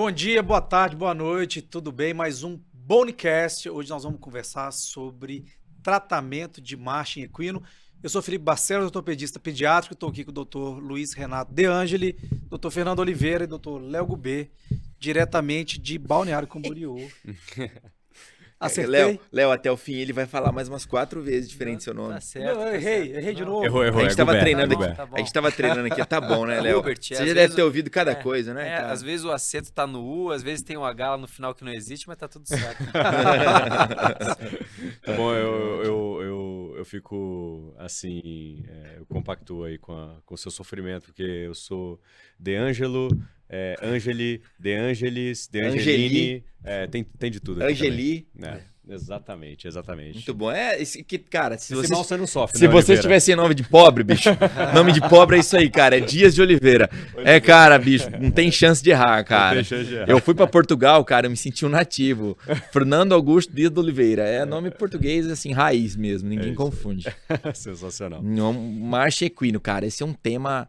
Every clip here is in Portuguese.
Bom dia, boa tarde, boa noite, tudo bem? Mais um Bonecast. Hoje nós vamos conversar sobre tratamento de marcha em equino. Eu sou Felipe Barcelos, ortopedista pediátrico, estou aqui com o Dr. Luiz Renato De Angeli, Dr. Fernando Oliveira e Dr. Léo Gubê, diretamente de Balneário Camboriú. Acertei? Léo, até o fim ele vai falar mais umas 4 vezes diferente seu nome. Tá certo. Não, eu errei de novo. Errou. A gente tava treinando aqui. Tá bom. A gente tava treinando aqui. Tá bom, né, Léo? Hubert, Você às já vezes deve ter ouvido cada coisa, né, cara? Às vezes o acento tá no U, às vezes tem um H lá no final que não existe, mas tá tudo certo. Tá bom, eu fico assim, eu compactuo aí com o seu sofrimento, porque eu sou De Angelo, Angeli, De Angelis, De Angelini, tem de tudo aqui Angeli. também. Exatamente. Muito bom. Cara, se Senão você, você não sofre, se né, você Oliveira? tivesse nome de pobre, bicho, nome de pobre é isso aí, cara. É Dias de Oliveira. Cara, bicho, não tem chance de errar, cara. tem chance de errar. Eu fui pra Portugal, cara, eu me senti um nativo. Fernando Augusto Dias de Oliveira. É nome português, assim, raiz mesmo, ninguém isso. confunde. Sensacional. Marcha equino, cara, esse é um tema.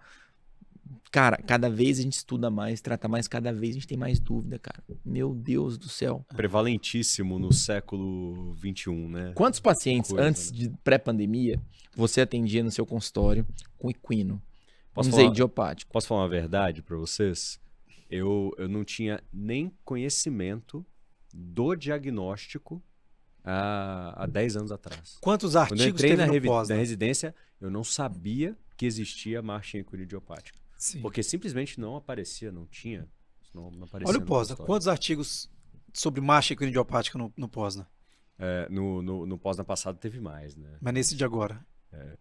Cara, cada vez a gente estuda mais, trata mais, cada vez a gente tem mais dúvida, cara. Meu Deus do céu. Prevalentíssimo no século XXI, né? Quantos pacientes, Coisa, antes de pré-pandemia, você atendia no seu consultório com equino? Posso Vamos dizer, falar- idiopático. Posso falar uma verdade pra vocês? Eu não tinha nem conhecimento do diagnóstico há 10 anos atrás. Quantos Quando eu artigos entrei teve na no pós? na residência, eu não sabia que existia marcha em equino idiopática. Sim. Porque simplesmente não aparecia, não tinha. Não aparecia Olha o no Posna. consultório. Quantos artigos sobre marcha equino idiopática no Posna? No pós-na passado teve mais, né? Mas nesse de agora?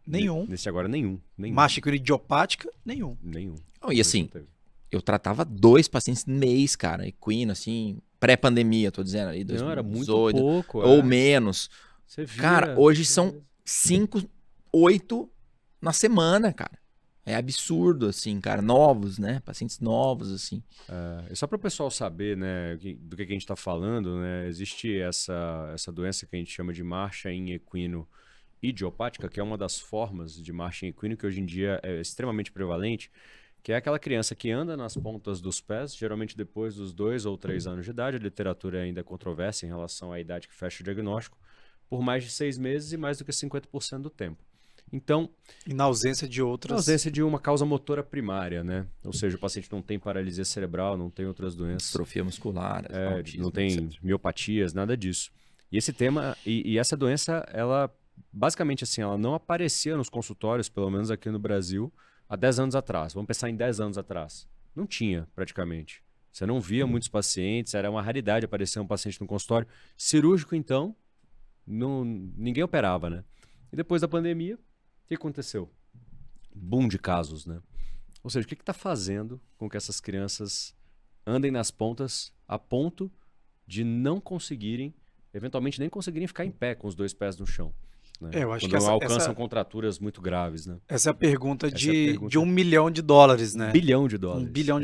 Nenhum. Nesse agora, nenhum. Marcha equino idiopática? Nenhum. Nenhum. Não, e assim, Não teve. eu tratava 2 pacientes mês, cara, equino, assim, pré-pandemia, tô dizendo ali, Não, era muito 2018, pouco. ou menos. Você via, Cara, hoje são 5, 8 na semana, cara. É absurdo, assim, cara, novos, né? Pacientes novos, assim. E só para o pessoal saber, né, do que a gente está falando, né, existe essa doença que a gente chama de marcha em equino idiopática, que é uma das formas de marcha em equino que hoje em dia é extremamente prevalente, que é aquela criança que anda nas pontas dos pés, geralmente depois dos 2 ou 3 anos de idade. A literatura ainda é controversa em relação à idade que fecha o diagnóstico, por mais de 6 meses e mais do que 50% do tempo. Então, E na ausência de outras. na ausência de uma causa motora primária, né? Ou seja, o paciente não tem paralisia cerebral, não tem outras doenças, Distrofia muscular, autismo, não tem etc. miopatias, nada disso. E esse tema, e essa doença, ela basicamente assim, ela não aparecia nos consultórios, pelo menos aqui no Brasil, há 10 anos atrás. Vamos pensar em 10 anos atrás. Não tinha, praticamente. Você não via muitos pacientes, era uma raridade aparecer um paciente no consultório. Cirúrgico, então, ninguém operava, né? E depois da pandemia, o que aconteceu? Boom de casos, né? Ou seja, o que está fazendo com que essas crianças andem nas pontas a ponto de não conseguirem, eventualmente nem conseguirem ficar em pé com os 2 pés no chão, né? Eu acho Quando que essa- alcançam contraturas muito graves, né? Essa é a pergunta Essa é a de pergunta. $1 milhão, né? $1 bilhão. $1 bilhão.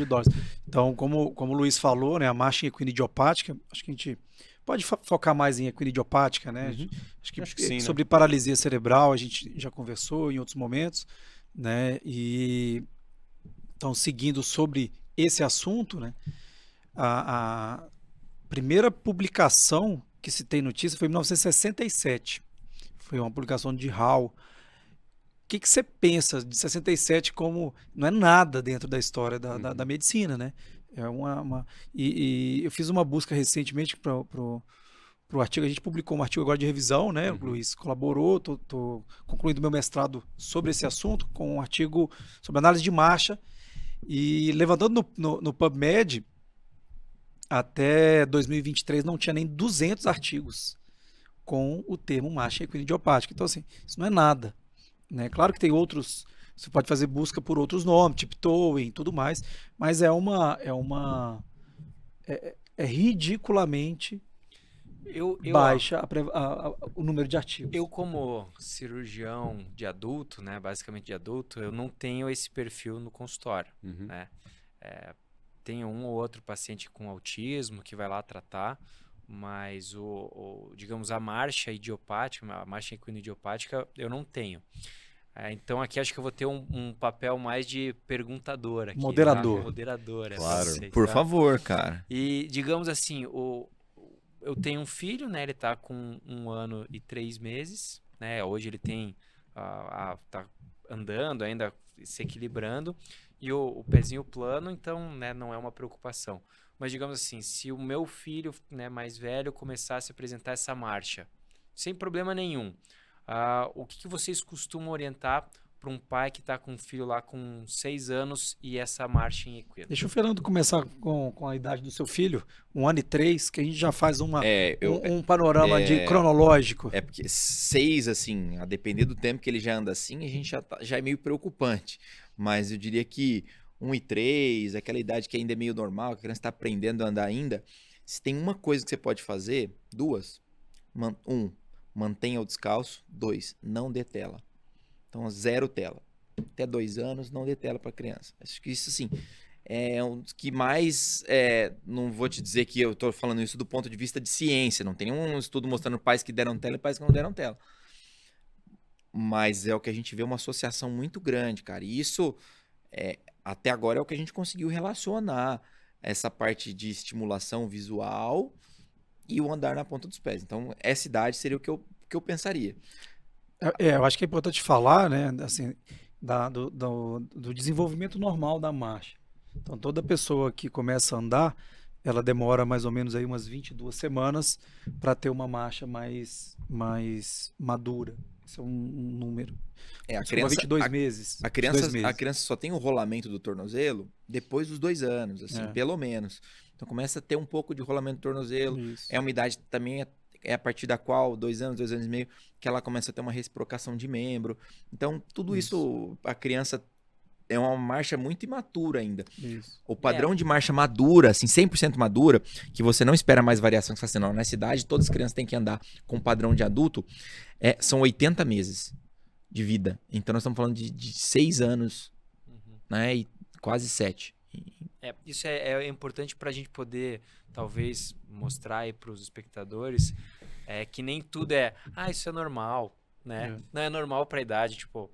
Então, como o Luiz falou, né, a marcha em equino idiopática, acho que a gente pode focar mais em equino idiopática, né? Uhum. Acho que sim, né? sobre paralisia cerebral a gente já conversou em outros momentos, né? E então, seguindo sobre esse assunto, né? A primeira publicação que se tem notícia foi em 1967. Foi uma publicação de Hall. O que você pensa de 67 como não é nada dentro da história da medicina, né? É e eu fiz uma busca recentemente para o artigo. A gente publicou um artigo agora de revisão, né? O Luiz colaborou, tô concluindo meu mestrado sobre esse assunto com um artigo sobre análise de marcha e levantando no PubMed até 2023 não tinha nem 200 artigos com o termo marcha equino idiopática. Então assim, isso não é nada, né? Claro que tem outros, você pode fazer busca por outros nomes, tiptoeing e tudo mais, mas é ridiculamente baixa o número de artigos. Eu, como cirurgião de adulto, né, basicamente de adulto, eu não tenho esse perfil no consultório, Uhum. né? Tenho um ou outro paciente com autismo que vai lá tratar, mas digamos, a marcha idiopática, a marcha equino idiopática, eu não tenho. Então aqui acho que eu vou ter um papel mais de perguntador aqui, Moderador. tá? Moderador, Claro. sei, Por tá? favor, cara. E digamos assim, eu tenho um filho, né? Ele tá com 1 ano e 3 meses, né? Hoje ele tem tá andando ainda, se equilibrando, e o pezinho plano, então, né, não é uma preocupação. Mas digamos assim, se o meu filho, né, mais velho começasse a apresentar essa marcha, sem problema nenhum, o que vocês costumam orientar para um pai que está com um filho lá com 6 anos e essa marcha em equino? Deixa o Fernando começar com a idade do seu filho, 1 ano e 3, que a gente já faz um panorama cronológico. É porque 6, assim, a depender do tempo que ele já anda assim, a gente já é meio preocupante. Mas eu diria que 1 e 3, aquela idade que ainda é meio normal, que a criança está aprendendo a andar ainda, se tem uma coisa que você pode fazer, 2. 1, mantenha o descalço. 2, não dê tela. Então, 0 tela. Até 2 anos, não dê tela para criança. Acho que isso, assim, é um dos que mais... não vou te dizer que eu estou falando isso do ponto de vista de ciência. Não tem nenhum estudo mostrando pais que deram tela e pais que não deram tela. Mas é o que a gente vê, uma associação muito grande, cara. E isso, até agora, é o que a gente conseguiu relacionar. Essa parte de estimulação visual e o andar na ponta dos pés. Então, essa idade seria o que eu pensaria. Eu acho que é importante falar, né, assim, do desenvolvimento normal da marcha. Então, toda pessoa que começa a andar, ela demora mais ou menos aí umas 22 semanas para ter uma marcha mais madura. Esse é um número. A Desculpa, criança, 22 meses. a 22 criança, meses. a criança só tem o rolamento do tornozelo depois dos 2 anos, assim, pelo menos. Então começa a ter um pouco de rolamento do tornozelo. Isso. É uma idade também, é a partir da qual, 2 anos, 2 anos e meio, que ela começa a ter uma reciprocação de membro. Então, tudo isso a criança é uma marcha muito imatura ainda. Isso. O padrão de marcha madura, assim, 100% madura, que você não espera mais variação, que você fala assim, não, nessa idade todas as crianças têm que andar com padrão de adulto, são 80 meses de vida. Então nós estamos falando de 6 anos, né, e quase 7. Isso é importante para a gente poder, talvez, mostrar aí para os espectadores que nem tudo isso é normal, né? Não é normal para a idade, tipo...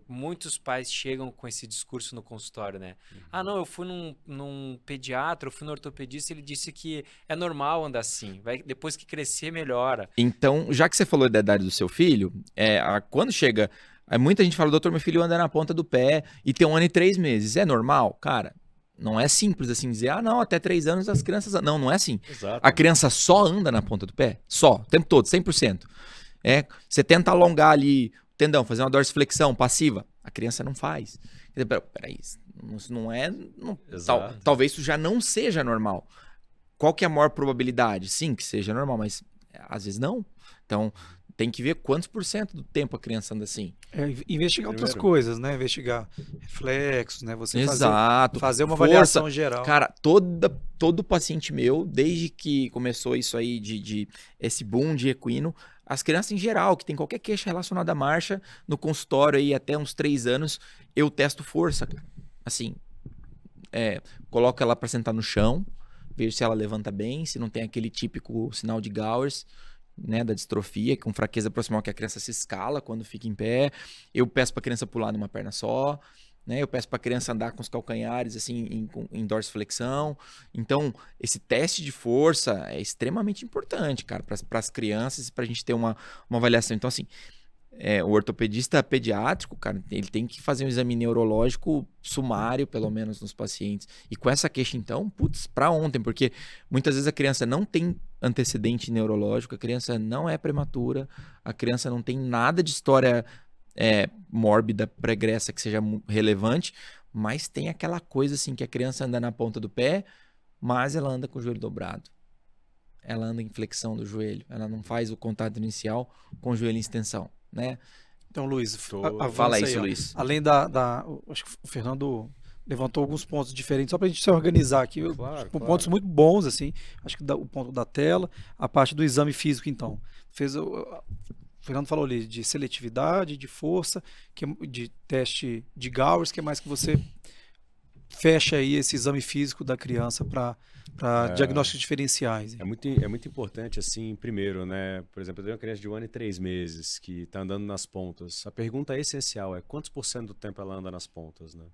Muitos pais chegam com esse discurso no consultório, né? Não, eu fui num pediatra, eu fui no ortopedista, ele disse que é normal andar assim. Depois que crescer, melhora. Então, já que você falou da idade do seu filho, quando chega... muita gente fala, doutor, meu filho anda na ponta do pé e tem 1 ano e 3 meses. É normal? Cara, não é simples assim dizer, não, até 3 anos as crianças... Não é assim. Exato. A criança só anda na ponta do pé. Só, o tempo todo, 100%. Você tenta alongar ali... tendão, fazer uma dorsiflexão passiva, a criança não faz. Peraí, isso não é... talvez isso já não seja normal. Qual que é a maior probabilidade? Sim, que seja normal, mas às vezes não. Então, tem que ver quantos % do tempo a criança anda assim. Investigar outras coisas, né? Investigar reflexos, né? Você Exato. fazer uma avaliação geral. Cara, todo paciente meu, desde que começou isso aí de esse boom de equino, as crianças em geral, que tem qualquer queixa relacionada à marcha, no consultório aí até uns 3 anos, eu testo força, cara. Assim, coloco ela para sentar no chão, vejo se ela levanta bem, se não tem aquele típico sinal de Gowers, né, da distrofia, com fraqueza proximal, que a criança se escala quando fica em pé. Eu peço para a criança pular numa perna só, né? Eu peço para a criança andar com os calcanhares assim em dorsiflexão. Então, esse teste de força é extremamente importante, cara, para as crianças, para a gente ter uma avaliação. Então, assim, o ortopedista pediátrico, cara, ele tem que fazer um exame neurológico sumário, pelo menos, nos pacientes. E com essa queixa, então, para ontem, porque muitas vezes a criança não tem antecedente neurológico, a criança não é prematura, a criança não tem nada de história mórbida, pregressa, que seja relevante, mas tem aquela coisa assim, que a criança anda na ponta do pé, mas ela anda com o joelho dobrado. Ela anda em flexão do joelho, ela não faz o contato inicial com o joelho em extensão, né? Então, Luiz, fala isso, aí, Luiz. Além acho que o Fernando levantou alguns pontos diferentes, só para a gente se organizar aqui. Claro. Pontos muito bons, assim. Acho que o ponto da tela, a parte do exame físico, então. O Fernando falou ali de seletividade, de força, de teste de Gowers, que é mais que você fecha aí esse exame físico da criança para diagnósticos diferenciais. É muito importante, assim, primeiro, né? Por exemplo, eu tenho uma criança de 1 ano e 3 meses que está andando nas pontas. A pergunta essencial é quantos por cento do tempo ela anda nas pontas, né?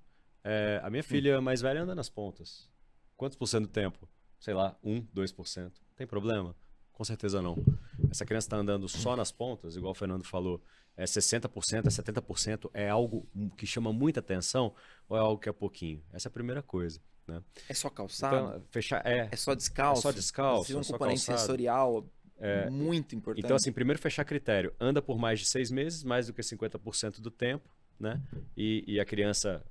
A minha filha mais velha anda nas pontas. Quantos por cento do tempo? Sei lá, 1, 2%. Tem problema? Com certeza não. Essa criança está andando só nas pontas, igual o Fernando falou, 60%, 70%, é algo que chama muita atenção ou é algo que é pouquinho? Essa é a primeira coisa, né? É só calçado? Então, fechar, É só descalço? É só descalço, Precisa um é só componente calçado. sensorial muito importante. Então, assim, primeiro fechar critério. Anda por mais de 6 meses, mais do que 50% do tempo, né? E a criança,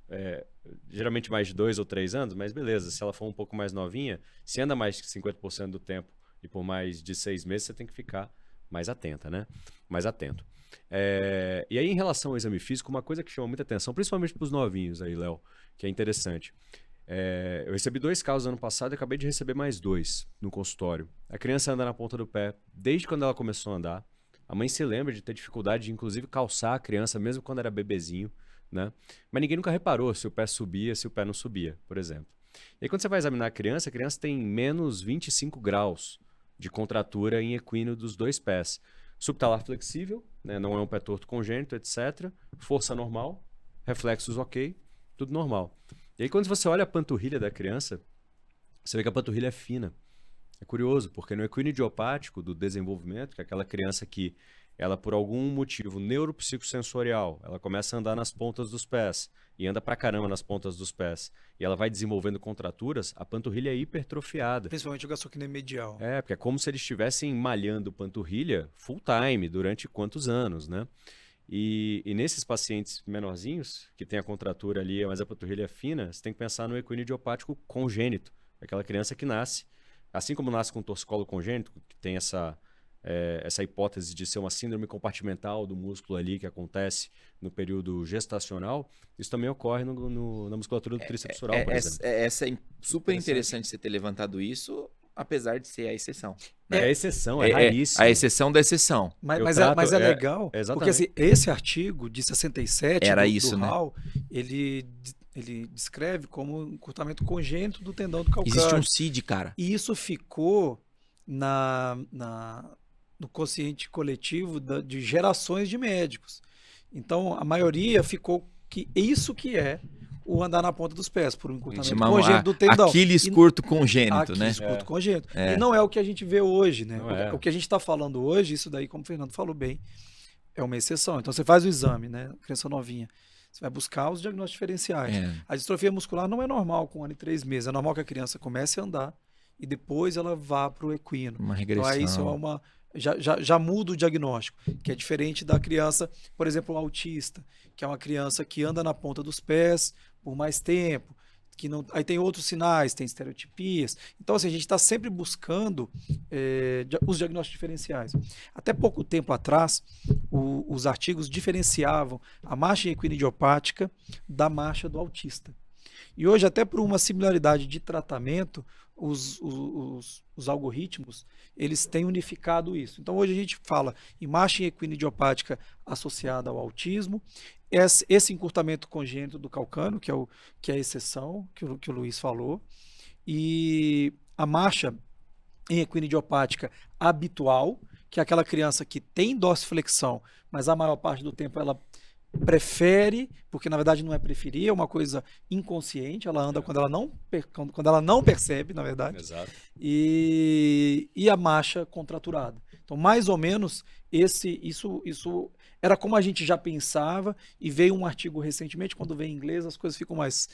geralmente mais de 2 ou 3 anos, mas beleza, se ela for um pouco mais novinha, se anda mais de 50% do tempo e por mais de 6 meses, você tem que ficar mais atenta, né? Mais atento. E aí, em relação ao exame físico, uma coisa que chama muita atenção, principalmente para os novinhos aí, Léo, que é interessante. Eu recebi 2 casos ano passado e acabei de receber mais 2 no consultório. A criança anda na ponta do pé desde quando ela começou a andar. A mãe se lembra de ter dificuldade de, inclusive, calçar a criança, mesmo quando era bebezinho, né? Mas ninguém nunca reparou se o pé subia, se o pé não subia, por exemplo. E aí, quando você vai examinar a criança tem menos 25 graus de contratura em equino dos 2 pés. Subtalar flexível, né? Não é um pé torto congênito, etc. Força normal, reflexos ok, tudo normal. E aí, quando você olha a panturrilha da criança, você vê que a panturrilha é fina. É curioso, porque no equino idiopático do desenvolvimento, que é aquela criança que ela, por algum motivo neuropsicossensorial, ela começa a andar nas pontas dos pés e anda pra caramba nas pontas dos pés, e ela vai desenvolvendo contraturas, a panturrilha é hipertrofiada. Principalmente o gastrocnêmio medial. Porque é como se eles estivessem malhando panturrilha full time durante quantos anos, né? E nesses pacientes menorzinhos, que tem a contratura ali, mas a panturrilha é fina, você tem que pensar no equino idiopático congênito, aquela criança que nasce, assim como nasce com torcicolo congênito, que tem essa hipótese de ser uma síndrome compartimental do músculo ali que acontece no período gestacional, isso também ocorre na musculatura do tríceps oral, por exemplo. Essa é super interessante você ter levantado isso, apesar de ser a exceção. É a exceção, é raríssimo. A exceção da exceção. Mas é legal, porque assim, esse artigo de 67 Era do isso, né? Hall, ele descreve como um encurtamento congênito do tendão do calcâneo. Existe um CID, cara. E isso ficou no consciente coletivo de gerações de médicos. Então, a maioria ficou que isso que é o andar na ponta dos pés, por um encurtamento congênito do tendão. Aquiles curto congênito, né? Aquiles curto congênito. E não é o que a gente vê hoje, né? Não o que a gente está falando hoje, isso daí, como o Fernando falou bem, é uma exceção. Então, você faz o exame, né? Criança novinha. Você vai buscar os diagnósticos diferenciais. A distrofia muscular não é normal com 1 ano e 3 meses. É normal que a criança comece a andar e depois ela vá para o equino. Uma regressão. Então, aí isso é uma... Já muda o diagnóstico, que é diferente da criança, por exemplo, o autista, que é uma criança que anda na ponta dos pés por mais tempo, que não, aí tem outros sinais, tem estereotipias. Então, assim, a gente está sempre buscando os diagnósticos diferenciais. Até pouco tempo atrás, os artigos diferenciavam a marcha equinoidiopática da marcha do autista. E hoje, até por uma similaridade de tratamento, os algoritmos, eles têm unificado isso. Então, hoje a gente fala em marcha equinoidiopática associada ao autismo, esse encurtamento congênito do calcâneo, que é a exceção, que o Luiz falou, e a marcha em equinoidiopática habitual, que é aquela criança que tem dorsiflexão, mas a maior parte do tempo ela prefere, porque na verdade não é preferir, é uma coisa inconsciente, ela anda quando ela não percebe, na verdade. Exato. E a marcha contraturada. Então, mais ou menos, isso era como a gente já pensava, e veio um artigo recentemente, quando vem em inglês, as coisas ficam mais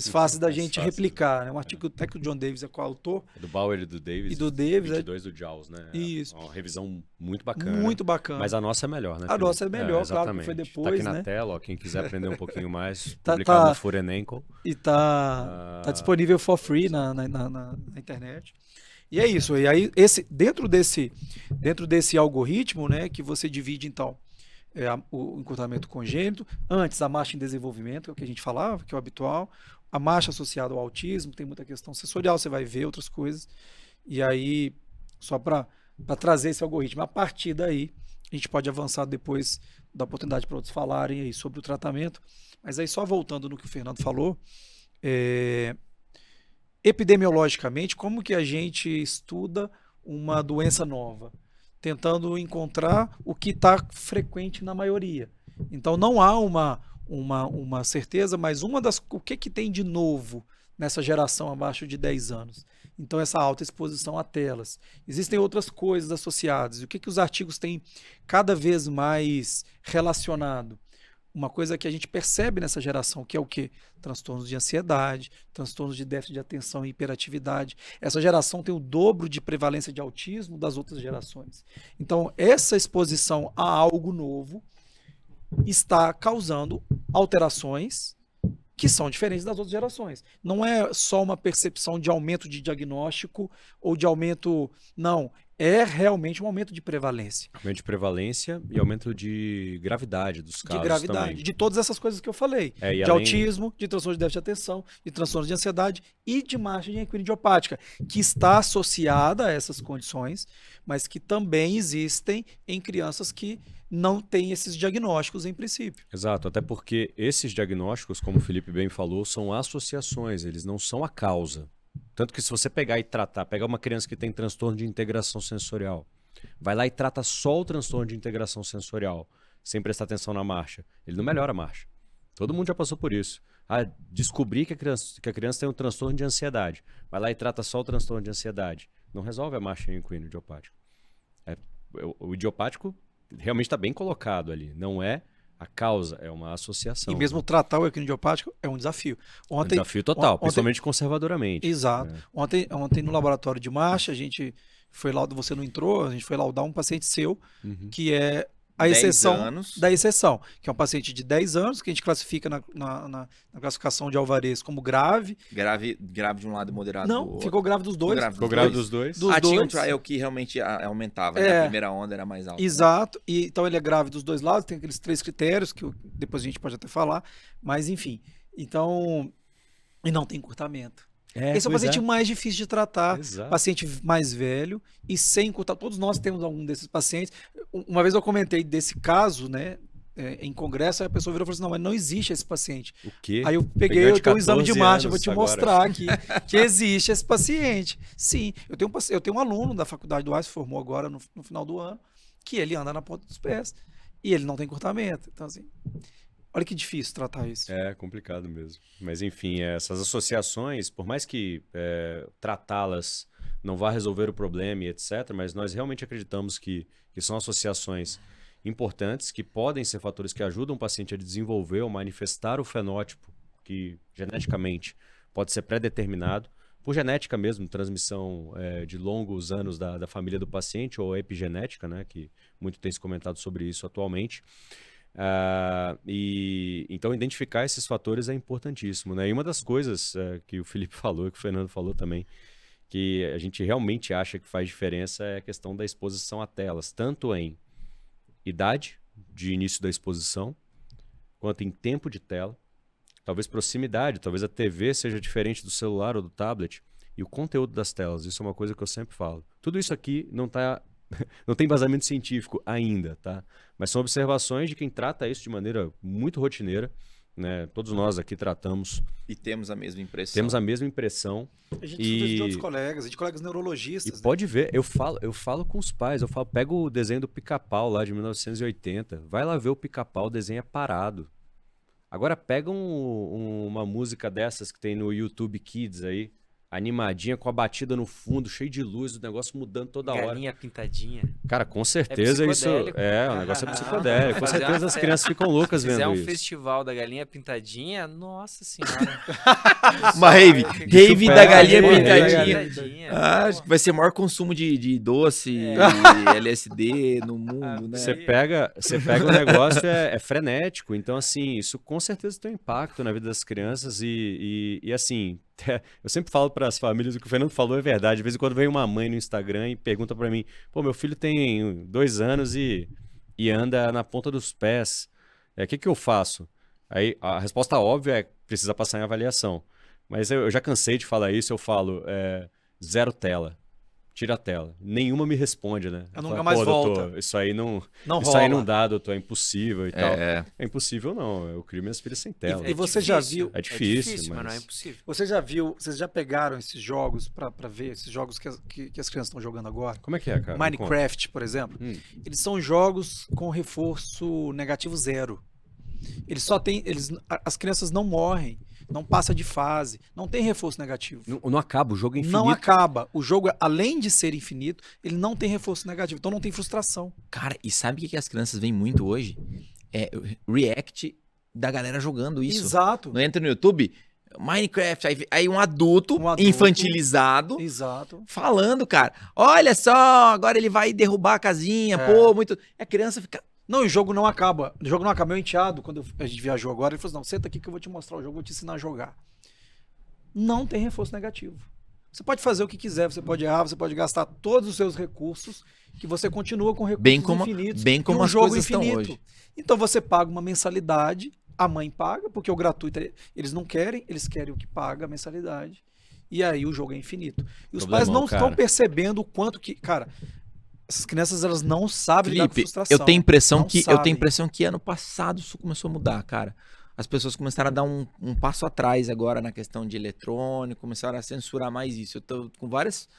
fáceis da gente replicar. Né? Um artigo até que o John Davis é coautor. Do Bauer e do Davis. E do Davis. 22 do Jaws, né? Isso. Uma revisão muito bacana. Muito bacana. Mas a nossa é melhor, né? A nossa é melhor, exatamente. claro, que foi depois, tá aqui né? na tela, ó, quem quiser aprender um pouquinho mais, publicado no Furenenko. E tá disponível for free na internet. E é isso. E aí, dentro desse algoritmo, né, que você divide, então, o encurtamento congênito, antes a marcha em desenvolvimento, que é o que a gente falava, que é o habitual, a marcha associada ao autismo, tem muita questão sensorial, você vai ver outras coisas, e aí, só para trazer esse algoritmo, a partir daí, a gente pode avançar depois, dar oportunidade para outros falarem aí sobre o tratamento, mas aí só voltando no que o Fernando falou, epidemiologicamente, como que a gente estuda uma doença nova? Tentando encontrar o que está frequente na maioria. Então não há uma certeza, mas o que tem de novo nessa geração abaixo de 10 anos? Então essa alta exposição a telas. Existem outras coisas associadas. E o que os artigos têm cada vez mais relacionado? Uma coisa que a gente percebe nessa geração, que é o quê? Transtornos de ansiedade, transtornos de déficit de atenção e hiperatividade. Essa geração tem o dobro de prevalência de autismo das outras gerações. Então, essa exposição a algo novo está causando alterações que são diferentes das outras gerações. Não é só uma percepção de aumento de diagnóstico ou de aumento... Não, é realmente um aumento de prevalência. Aumento de prevalência e aumento de gravidade dos casos De gravidade, também. de todas essas coisas que eu falei. E de além... autismo, de transtorno de déficit de atenção, de transtorno de ansiedade e de marcha equina idiopática, que está associada a essas condições, mas que também existem em crianças que não têm esses diagnósticos em princípio. Exato, até porque esses diagnósticos, como o Felipe bem falou, são associações, eles não são a causa. Tanto que se você pegar e tratar, pegar uma criança que tem transtorno de integração sensorial, vai lá e trata só o transtorno de integração sensorial, sem prestar atenção na marcha, ele não melhora a marcha. Todo mundo já passou por isso. Descobrir que a criança tem um transtorno de ansiedade, vai lá e trata só o transtorno de ansiedade, não resolve a marcha equino idiopática. O idiopático realmente está bem colocado ali, não é a causa, é uma associação. E mesmo tratar o equino idiopático é um desafio. É um desafio total, principalmente conservadoramente. Exato. Ontem no laboratório de marcha, a gente foi lá, você não entrou, a gente foi laudar um paciente seu, que é a exceção da exceção, que é um paciente de 10 anos, que a gente classifica na classificação de Alvarez como grave. Grave de um lado e moderado do outro. Ficou grave dos dois. Ficou grave dos dois. Tinha um trial que realmente aumentava, né? A primeira onda era mais alta. Exato. E, então ele é grave dos dois lados, tem aqueles 3 critérios, que depois a gente pode até falar, mas enfim. Então, e não tem encurtamento. Esse é o paciente mais difícil de tratar, paciente mais velho e sem encurtamento. Todos nós temos algum desses pacientes. Uma vez eu comentei desse caso, né, em congresso, aí a pessoa virou e falou assim, não, mas não existe esse paciente. O quê? Aí eu peguei o exame de marcha, vou te mostrar aqui que existe esse paciente. Sim, eu tenho um aluno da faculdade do AIS, formou agora no final do ano, que ele anda na ponta dos pés e ele não tem encurtamento. Então, assim... Olha que difícil tratar isso. É complicado mesmo. Mas, enfim, essas associações, por mais que tratá-las não vá resolver o problema e etc., mas nós realmente acreditamos que são associações importantes, que podem ser fatores que ajudam o paciente a desenvolver ou manifestar o fenótipo que, geneticamente, pode ser pré-determinado, por genética mesmo, transmissão de longos anos da família do paciente, ou epigenética, né, que muito tem se comentado sobre isso atualmente. Então identificar esses fatores é importantíssimo, né? E uma das coisas que o Felipe falou, que o Fernando falou também, que a gente realmente acha que faz diferença é a questão da exposição a telas, tanto em idade de início da exposição, quanto em tempo de tela, talvez proximidade, talvez a TV seja diferente do celular ou do tablet, e o conteúdo das telas, isso é uma coisa que eu sempre falo. Tudo isso aqui não tem embasamento científico ainda, tá? Mas são observações de quem trata isso de maneira muito rotineira, né? Todos nós aqui tratamos. E temos a mesma impressão. Temos a mesma impressão. A gente estuda de outros colegas, de colegas neurologistas. E pode ver, eu falo com os pais, pega o desenho do Pica-Pau lá de 1980, vai lá ver o Pica-Pau, o desenho é parado. Agora pega uma música dessas que tem no YouTube Kids aí, animadinha, com a batida no fundo, cheio de luz, o negócio mudando toda hora. Galinha pintadinha. Cara, com certeza isso o negócio é psicodélico. Com certeza as crianças ficam loucas vendo isso. Se fizer um festival da galinha pintadinha, nossa senhora. Uma rave da galinha pintadinha. Acho que vai ser o maior consumo de doce e LSD no mundo, né? Você pega o negócio, é frenético. Então, assim, isso com certeza tem um impacto na vida das crianças e assim... Eu sempre falo para as famílias, o que o Fernando falou é verdade. De vez em quando vem uma mãe no Instagram e pergunta para mim, pô, meu filho tem 2 anos e anda na ponta dos pés. O que eu faço? Aí a resposta óbvia é precisa passar em avaliação. Mas eu já cansei de falar isso, eu falo 0 tela. tira a tela. Nenhuma me responde, né? Eu nunca Fala, mais "Pô, doutor, volta." isso aí não Rola. aí não dá, doutor, é impossível e tal. É. É impossível não, eu crio minhas filhas sem tela. E você já difícil, viu- É difícil, mas não é mas- impossível. Você já viu, vocês já pegaram esses jogos pra ver, esses jogos que as crianças estão jogando agora? Como é que é, cara? Me conta. Minecraft, por exemplo. Hum. Eles são jogos com reforço negativo 0. Eles só têm. As crianças não morrem, não passa de fase, não tem reforço negativo. Não acaba, o jogo é infinito. Não acaba. O jogo, além de ser infinito, ele não tem reforço negativo, então não tem frustração. Cara, e sabe o que que as crianças veem muito hoje? É react da galera jogando isso. Exato. Não entra no YouTube, Minecraft, aí um adulto Um infantilizado Exato. falando, cara, olha só, agora ele vai derrubar a casinha, É. pô, muito... E a criança fica... Não, e o jogo não acaba. O jogo não acaba. Meu enteado, quando a gente viajou agora, ele falou assim: não, senta aqui que eu vou te mostrar o jogo, vou te ensinar a jogar. Não tem reforço negativo. Você pode fazer o que quiser, você pode errar, você pode gastar todos os seus recursos, que você continua com recursos infinitos. bem como e um as jogo coisas infinito. estão hoje. Então você paga uma mensalidade, a mãe paga, porque o gratuito eles não querem, eles querem o que paga a mensalidade. E aí o jogo é infinito. E os pais Problemão, não cara. estão percebendo o quanto que, cara, essas crianças elas não sabem lidar com Felipe, frustração. eu tenho Não sabem. impressão que ano passado isso começou a mudar, cara. As pessoas começaram a dar um passo atrás agora na questão de eletrônico, começaram a censurar mais isso. Eu tô com vários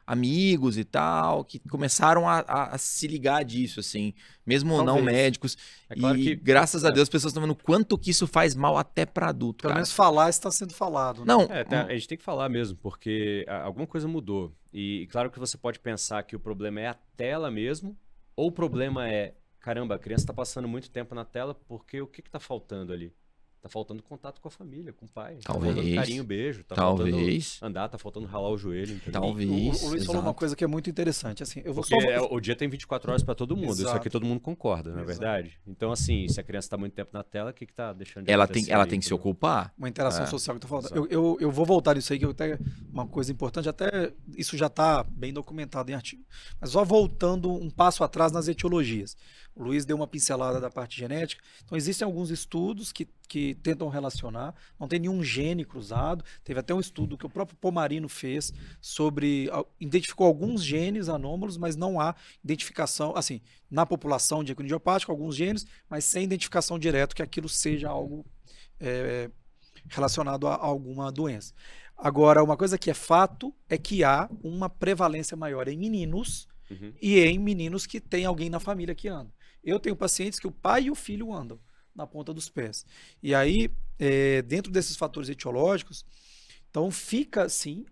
amigos e tal, que começaram a se ligar disso, assim, mesmo não Talvez. médicos. É claro e que- graças a Deus as pessoas estão vendo o quanto que isso faz mal até pra adulto, Pelo cara. menos falar está sendo falado. Né? Não, A gente tem que falar mesmo, porque alguma coisa mudou. E claro que você pode pensar que o problema é a tela mesmo, ou o problema é, caramba, a criança está passando muito tempo na tela, porque o que está faltando ali? Tá faltando contato com a família, com o pai. Talvez. Tá faltando carinho, beijo. Tá talvez, faltando andar, tá faltando ralar o joelho, entendeu? talvez. O Luiz falou uma exato. coisa que é muito interessante. Assim, eu vou Porque só. o dia tem 24 horas para todo mundo. Isso Exato. aqui todo mundo concorda, não é Exato. verdade? Então, assim, se a criança está muito tempo na tela, o que tá deixando de Ela acontecer tem ali, que se entendeu? ocupar. Uma interação É, social que eu tô falando. exato. Eu vou voltar nisso aí, que até uma coisa importante, até isso já está bem documentado em artigo. Mas só voltando um passo atrás nas etiologias. O Luiz deu uma pincelada da parte genética. Então, existem alguns estudos que tentam relacionar. Não tem nenhum gene cruzado. Teve até um estudo que o próprio Pomarino fez sobre. Identificou alguns genes anômalos, mas não há identificação, assim, na população de equino idiopático, alguns genes, mas sem identificação direta que aquilo seja algo relacionado a alguma doença. Agora, uma coisa que é fato é que há uma prevalência maior em meninos Uhum. e em meninos que tem alguém na família que anda. Eu tenho pacientes que o pai e o filho andam na ponta dos pés. E aí, dentro desses fatores etiológicos, então fica assim.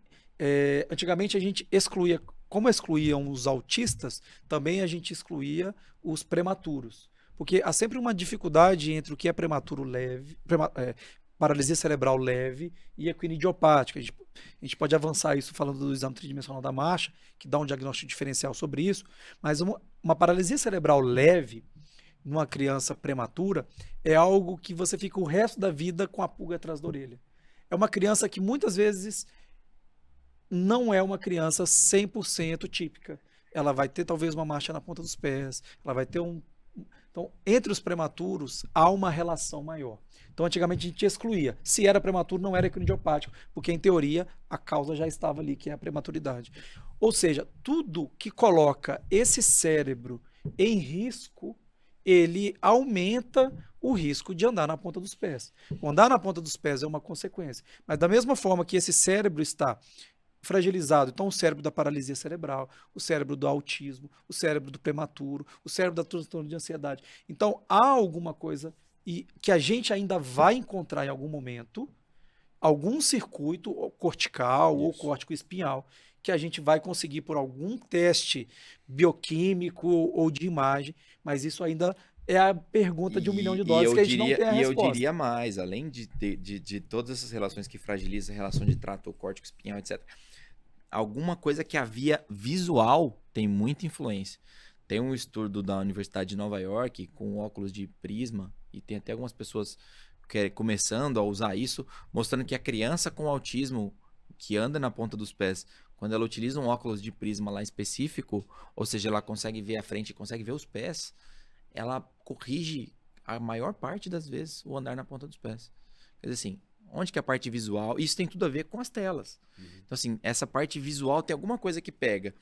Antigamente a gente excluía, como excluíam os autistas, também a gente excluía os prematuros. Porque há sempre uma dificuldade entre o que é prematuro leve, paralisia cerebral leve e equino idiopática. A gente pode avançar isso falando do exame tridimensional da marcha, que dá um diagnóstico diferencial sobre isso, mas uma paralisia cerebral leve numa criança prematura é algo que você fica o resto da vida com a pulga atrás da orelha. É uma criança que muitas vezes não é uma criança 100% típica. Ela vai ter talvez uma marcha na ponta dos pés, ela vai ter Então, entre os prematuros, há uma relação maior. Então, antigamente a gente excluía. Se era prematuro, não era equino idiopático, porque, em teoria, a causa já estava ali, que é a prematuridade. Ou seja, tudo que coloca esse cérebro em risco, ele aumenta o risco de andar na ponta dos pés. O andar na ponta dos pés é uma consequência. Mas, da mesma forma que esse cérebro está fragilizado, então o cérebro da paralisia cerebral, o cérebro do autismo, o cérebro do prematuro, o cérebro da transtorno de ansiedade. Então há alguma coisa que a gente ainda vai encontrar em algum momento, algum circuito cortical ou córtico espinhal, que a gente vai conseguir por algum teste bioquímico ou de imagem, mas isso ainda é a pergunta de $1 milhão que a gente não tem a resposta. Eu diria mais, além de todas essas relações que fragilizam a relação de trato córtico espinhal, etc. Alguma coisa que a via visual tem muita influência. Tem um estudo da Universidade de Nova York com óculos de prisma, e tem até algumas pessoas começando a usar isso, mostrando que a criança com autismo que anda na ponta dos pés, quando ela utiliza um óculos de prisma lá específico, ou seja, ela consegue ver a frente e consegue ver os pés, ela corrige a maior parte das vezes o andar na ponta dos pés. Quer dizer assim, Onde que é a parte visual? Isso tem tudo a ver com as telas. Então, assim, essa parte visual tem alguma coisa que pega.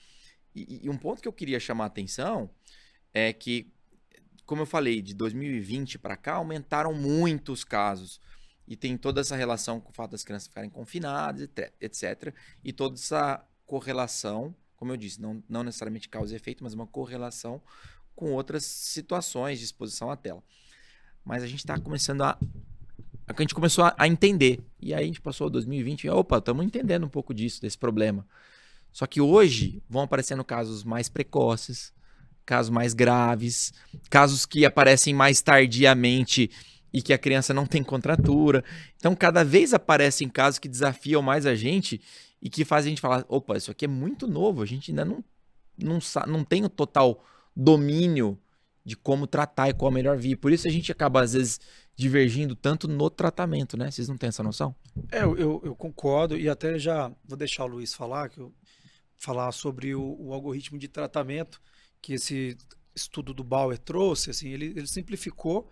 E um ponto que eu queria chamar a atenção é que, como eu falei, de 2020 para cá, aumentaram muito os casos. E tem toda essa relação com o fato das crianças ficarem confinadas, etc. E toda essa correlação, como eu disse, não necessariamente causa e efeito, mas uma correlação com outras situações de exposição à tela. Mas a gente está começando a gente começou a entender. E aí a gente passou 2020 e, opa, estamos entendendo um pouco disso, desse problema. Só que hoje vão aparecendo casos mais precoces, casos mais graves, casos que aparecem mais tardiamente e que a criança não tem contratura. Então, cada vez aparecem casos que desafiam mais a gente e que fazem a gente falar, opa, isso aqui é muito novo, a gente ainda não tem o total domínio de como tratar e qual a melhor via. Por isso a gente acaba, às vezes, divergindo tanto no tratamento, né? Vocês não têm essa noção? Eu concordo, e até já vou deixar o Luiz falar, falar sobre o algoritmo de tratamento que esse estudo do Bauer trouxe. Assim, ele simplificou,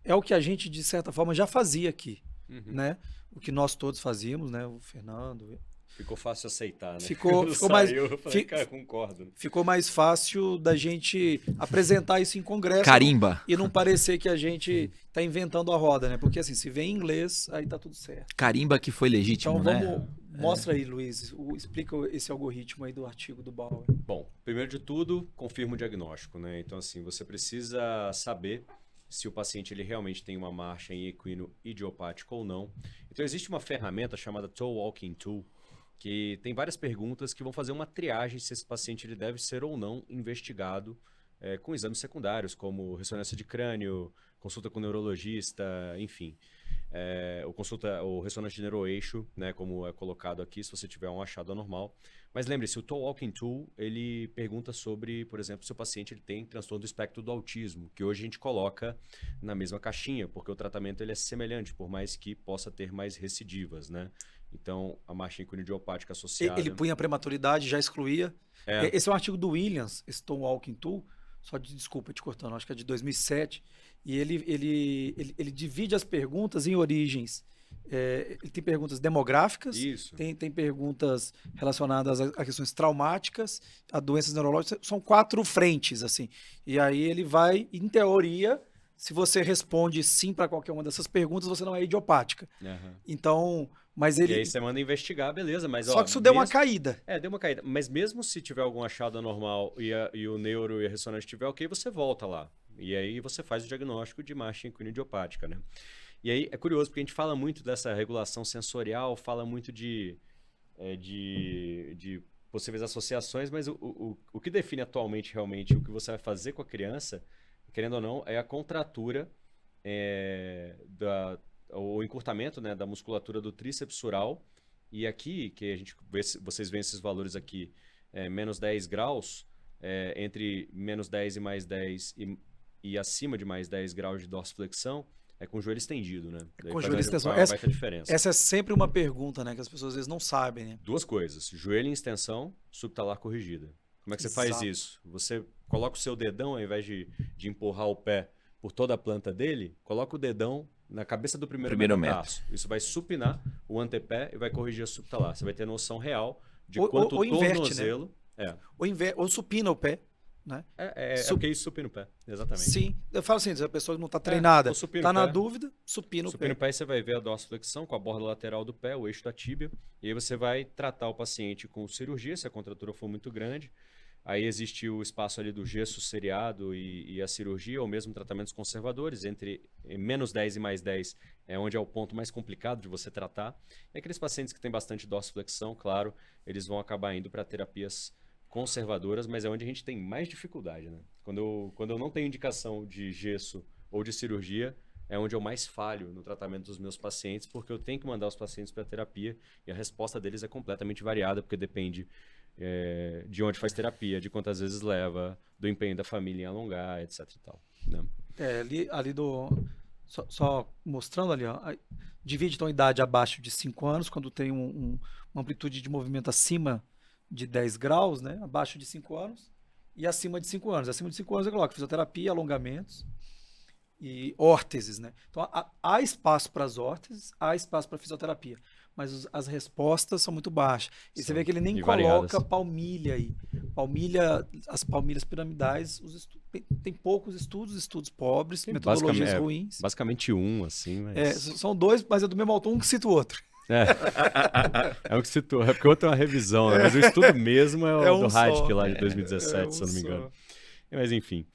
é o que a gente, de certa forma, já fazia aqui, né? O que nós todos fazíamos, né? O Fernando... Ficou fácil aceitar, né? Ficou mais, eu falei, cara, concordo. ficou mais fácil da gente apresentar isso em congresso. Carimba. E não parecer que a gente está inventando a roda, né? Porque assim, se vem em inglês, aí tá tudo certo. Carimba que foi legítimo, Então né? mostra aí, Luiz, explica esse algoritmo aí do artigo do Bauer. Bom, primeiro de tudo, confirma o diagnóstico, né? Então, assim, você precisa saber se o paciente ele realmente tem uma marcha em equino idiopático ou não. Então, existe uma ferramenta chamada Toe Walking Tool, que tem várias perguntas que vão fazer uma triagem se esse paciente ele deve ser ou não investigado com exames secundários, como ressonância de crânio, consulta com neurologista, enfim. Ou ressonância de neuroeixo, né, como é colocado aqui, se você tiver um achado anormal. Mas lembre-se, o Toe Walking Tool, ele pergunta sobre, por exemplo, se o paciente ele tem transtorno do espectro do autismo, que hoje a gente coloca na mesma caixinha, porque o tratamento ele é semelhante, por mais que possa ter mais recidivas, né? Então, a marcha equinoidiopática associada... Ele punha a prematuridade, já excluía. Esse é um artigo do Williams, esse Toe Walking Tool, desculpa te cortando, acho que é de 2007, e ele divide as perguntas em origens. Ele tem perguntas demográficas, tem perguntas relacionadas a questões traumáticas, a doenças neurológicas, são 4 frentes, assim. E aí ele vai, em teoria, se você responde sim para qualquer uma dessas perguntas, você não é idiopática. Então, mas ele... E aí você manda investigar, beleza, mas... Só que isso deu uma caída. Deu uma caída. Mas mesmo se tiver algum achado anormal e o neuro e a ressonância estiver ok, você volta lá. E aí você faz o diagnóstico de marcha equinoidiopática, né? E aí é curioso, porque a gente fala muito dessa regulação sensorial, fala muito de possíveis associações, mas o que define atualmente realmente o que você vai fazer com a criança, querendo ou não, é a contratura, o encurtamento, né, da musculatura do tríceps sural. E aqui, que a gente vocês veem esses valores aqui, menos 10 graus, entre menos 10 e mais 10 e acima de mais 10 graus de dorsiflexão, é com o joelho estendido, né? Com o joelho extenso. Essa é sempre uma pergunta, né? Que as pessoas às vezes não sabem, né? 2 coisas. Joelho em extensão, subtalar corrigida. Como é que você faz isso? Você coloca o seu dedão, ao invés de empurrar o pé por toda a planta dele, coloca o dedão na cabeça do primeiro metatarso. Isso vai supinar o antepé e vai corrigir a subtalar. Você vai ter noção real de quanto o tornozelo... Né? Ou supina o pé. Né? Porque isso supina o pé, exatamente. Sim, eu falo assim, se a pessoa não está treinada, está na dúvida, supina o pé. Supina o pé e você vai ver a dorsiflexão com a borda lateral do pé, o eixo da tíbia, e aí você vai tratar o paciente com cirurgia, se a contratura for muito grande. Aí existe o espaço ali do gesso seriado e a cirurgia, ou mesmo tratamentos conservadores, entre menos 10 e mais 10 é onde é o ponto mais complicado de você tratar. E aqueles pacientes que têm bastante dorsiflexão, claro, eles vão acabar indo para terapias conservadoras, mas é onde a gente tem mais dificuldade, né? Quando eu não tenho indicação de gesso ou de cirurgia, é onde eu mais falho no tratamento dos meus pacientes, porque eu tenho que mandar os pacientes para terapia e a resposta deles é completamente variada, porque depende de onde faz terapia, de quantas vezes leva, do empenho da família em alongar, etc e tal, né? Só mostrando ali, ó, divide então a idade abaixo de 5 anos, quando tem uma amplitude de movimento acima de 10 graus, né? Abaixo de 5 anos, e acima de 5 anos. Acima de 5 anos eu coloco fisioterapia, alongamentos, e órteses, né? Então, há espaço para as órteses, há espaço para fisioterapia, mas as respostas são muito baixas. E você São. vê que ele nem E coloca variadas. palmilha aí. Palmilha, as palmilhas piramidais, tem poucos estudos pobres, Tem metodologias ruins. Basicamente um, assim, mas... São dois, mas é do mesmo autor, um que cita o outro. É o que citou, é porque o outro é uma revisão, né? Mas o estudo mesmo é o É um do Radic só. lá de 2017, se eu não me engano. Mas enfim.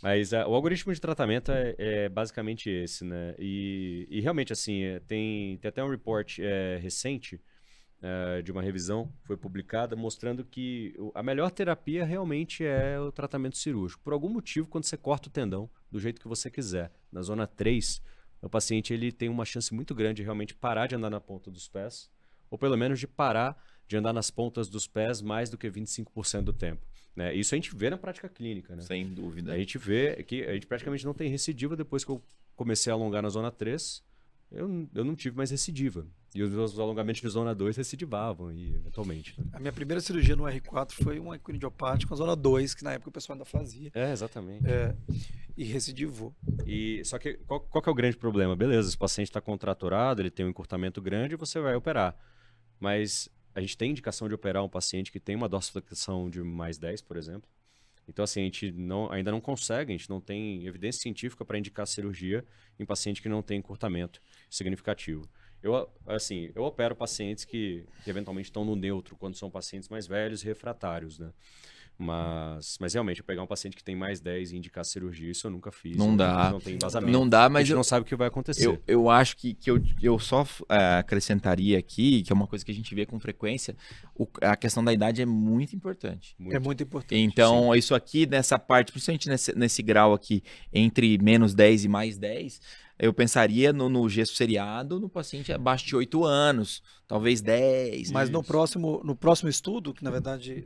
Mas o algoritmo de tratamento é basicamente esse, né? E realmente, assim, tem até um report recente de uma revisão, foi publicada, mostrando que a melhor terapia realmente é o tratamento cirúrgico. Por algum motivo, quando você corta o tendão do jeito que você quiser, na zona 3, o paciente ele tem uma chance muito grande de realmente parar de andar na ponta dos pés, ou pelo menos de parar de andar nas pontas dos pés mais do que 25% do tempo. Né? Isso a gente vê na prática clínica, né? Sem dúvida. A gente vê que a gente praticamente não tem recidiva depois que eu comecei a alongar na zona 3, eu não tive mais recidiva. E os meus alongamentos de zona 2 recidivavam, e, eventualmente. Né? A minha primeira cirurgia no R4 foi uma equinoidiopática com a zona 2, que na época o pessoal ainda fazia, Exatamente. e recidivou. Só que qual que é o grande problema? Beleza, esse paciente está contraturado, ele tem um encurtamento grande, você vai operar. Mas a gente tem indicação de operar um paciente que tem uma dorsiflexão de mais 10, por exemplo. Então, assim, a gente ainda não consegue, a gente não tem evidência científica para indicar cirurgia em paciente que não tem encurtamento significativo. Eu opero pacientes que eventualmente estão no neutro, quando são pacientes mais velhos e refratários, né? Mas realmente, eu pegar um paciente que tem mais 10 e indicar cirurgia, isso eu nunca fiz. Não dá. Não tem embasamento. Não dá, A mas gente não sabe o que vai acontecer. eu acho que eu só acrescentaria aqui, que é uma coisa que a gente vê com frequência, a questão da idade é muito importante. Muito. É muito importante. Então, isso aqui, nessa parte, principalmente nesse grau aqui, entre menos 10 e mais 10, eu pensaria no gesso seriado no paciente abaixo de 8 anos, talvez 10. Mas no próximo estudo, que na verdade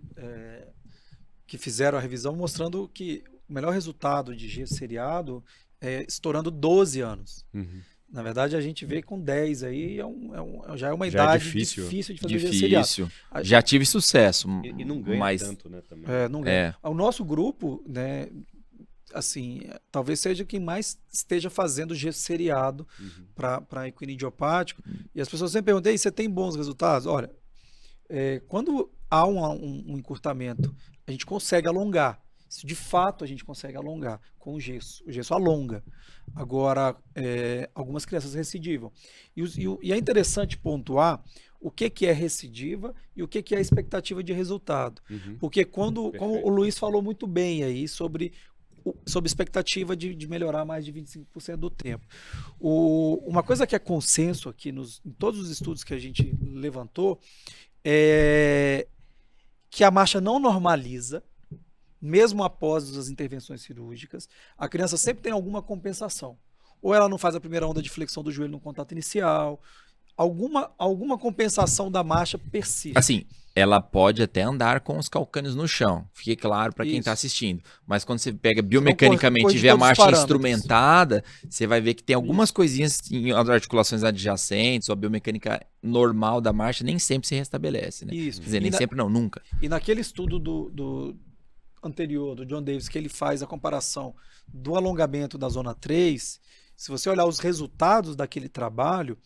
que fizeram a revisão, mostrando que o melhor resultado de gesso seriado é estourando 12 anos. Uhum. Na verdade, a gente vê com 10 aí, já é uma idade difícil. difícil de fazer gesso seriado. Difícil. Já tive sucesso. E não ganha mas tanto, né? Também. Não ganha. O nosso grupo, né, assim, talvez seja quem mais esteja fazendo gesso seriado para equinoidiopático. E as pessoas sempre perguntam: você tem bons resultados? Olha, quando há um encurtamento, a gente consegue alongar. Isso, de fato, a gente consegue alongar com o gesso. O gesso alonga. Agora, algumas crianças recidivam. E é interessante pontuar o que é recidiva e o que é a expectativa de resultado. Porque como o Luiz falou muito bem aí sobre expectativa de melhorar mais de 25% do tempo. Uma coisa que é consenso aqui em todos os estudos que a gente levantou é que a marcha não normaliza, mesmo após as intervenções cirúrgicas. A criança sempre tem alguma compensação. Ou ela não faz a primeira onda de flexão do joelho no contato inicial, alguma compensação da marcha persiste. Assim, ela pode até andar com os calcâneos no chão, fique claro para quem Isso. está assistindo. Mas quando você pega biomecanicamente e corrige vê a todos os marcha parâmetros. instrumentada, você vai ver que tem algumas coisinhas em articulações adjacentes, ou a biomecânica normal da marcha nem sempre se restabelece, né? Isso. Quer dizer, nem sempre não, nunca. E naquele estudo do anterior, do John Davis, que ele faz a comparação do alongamento da zona 3, se você olhar os resultados daquele trabalho,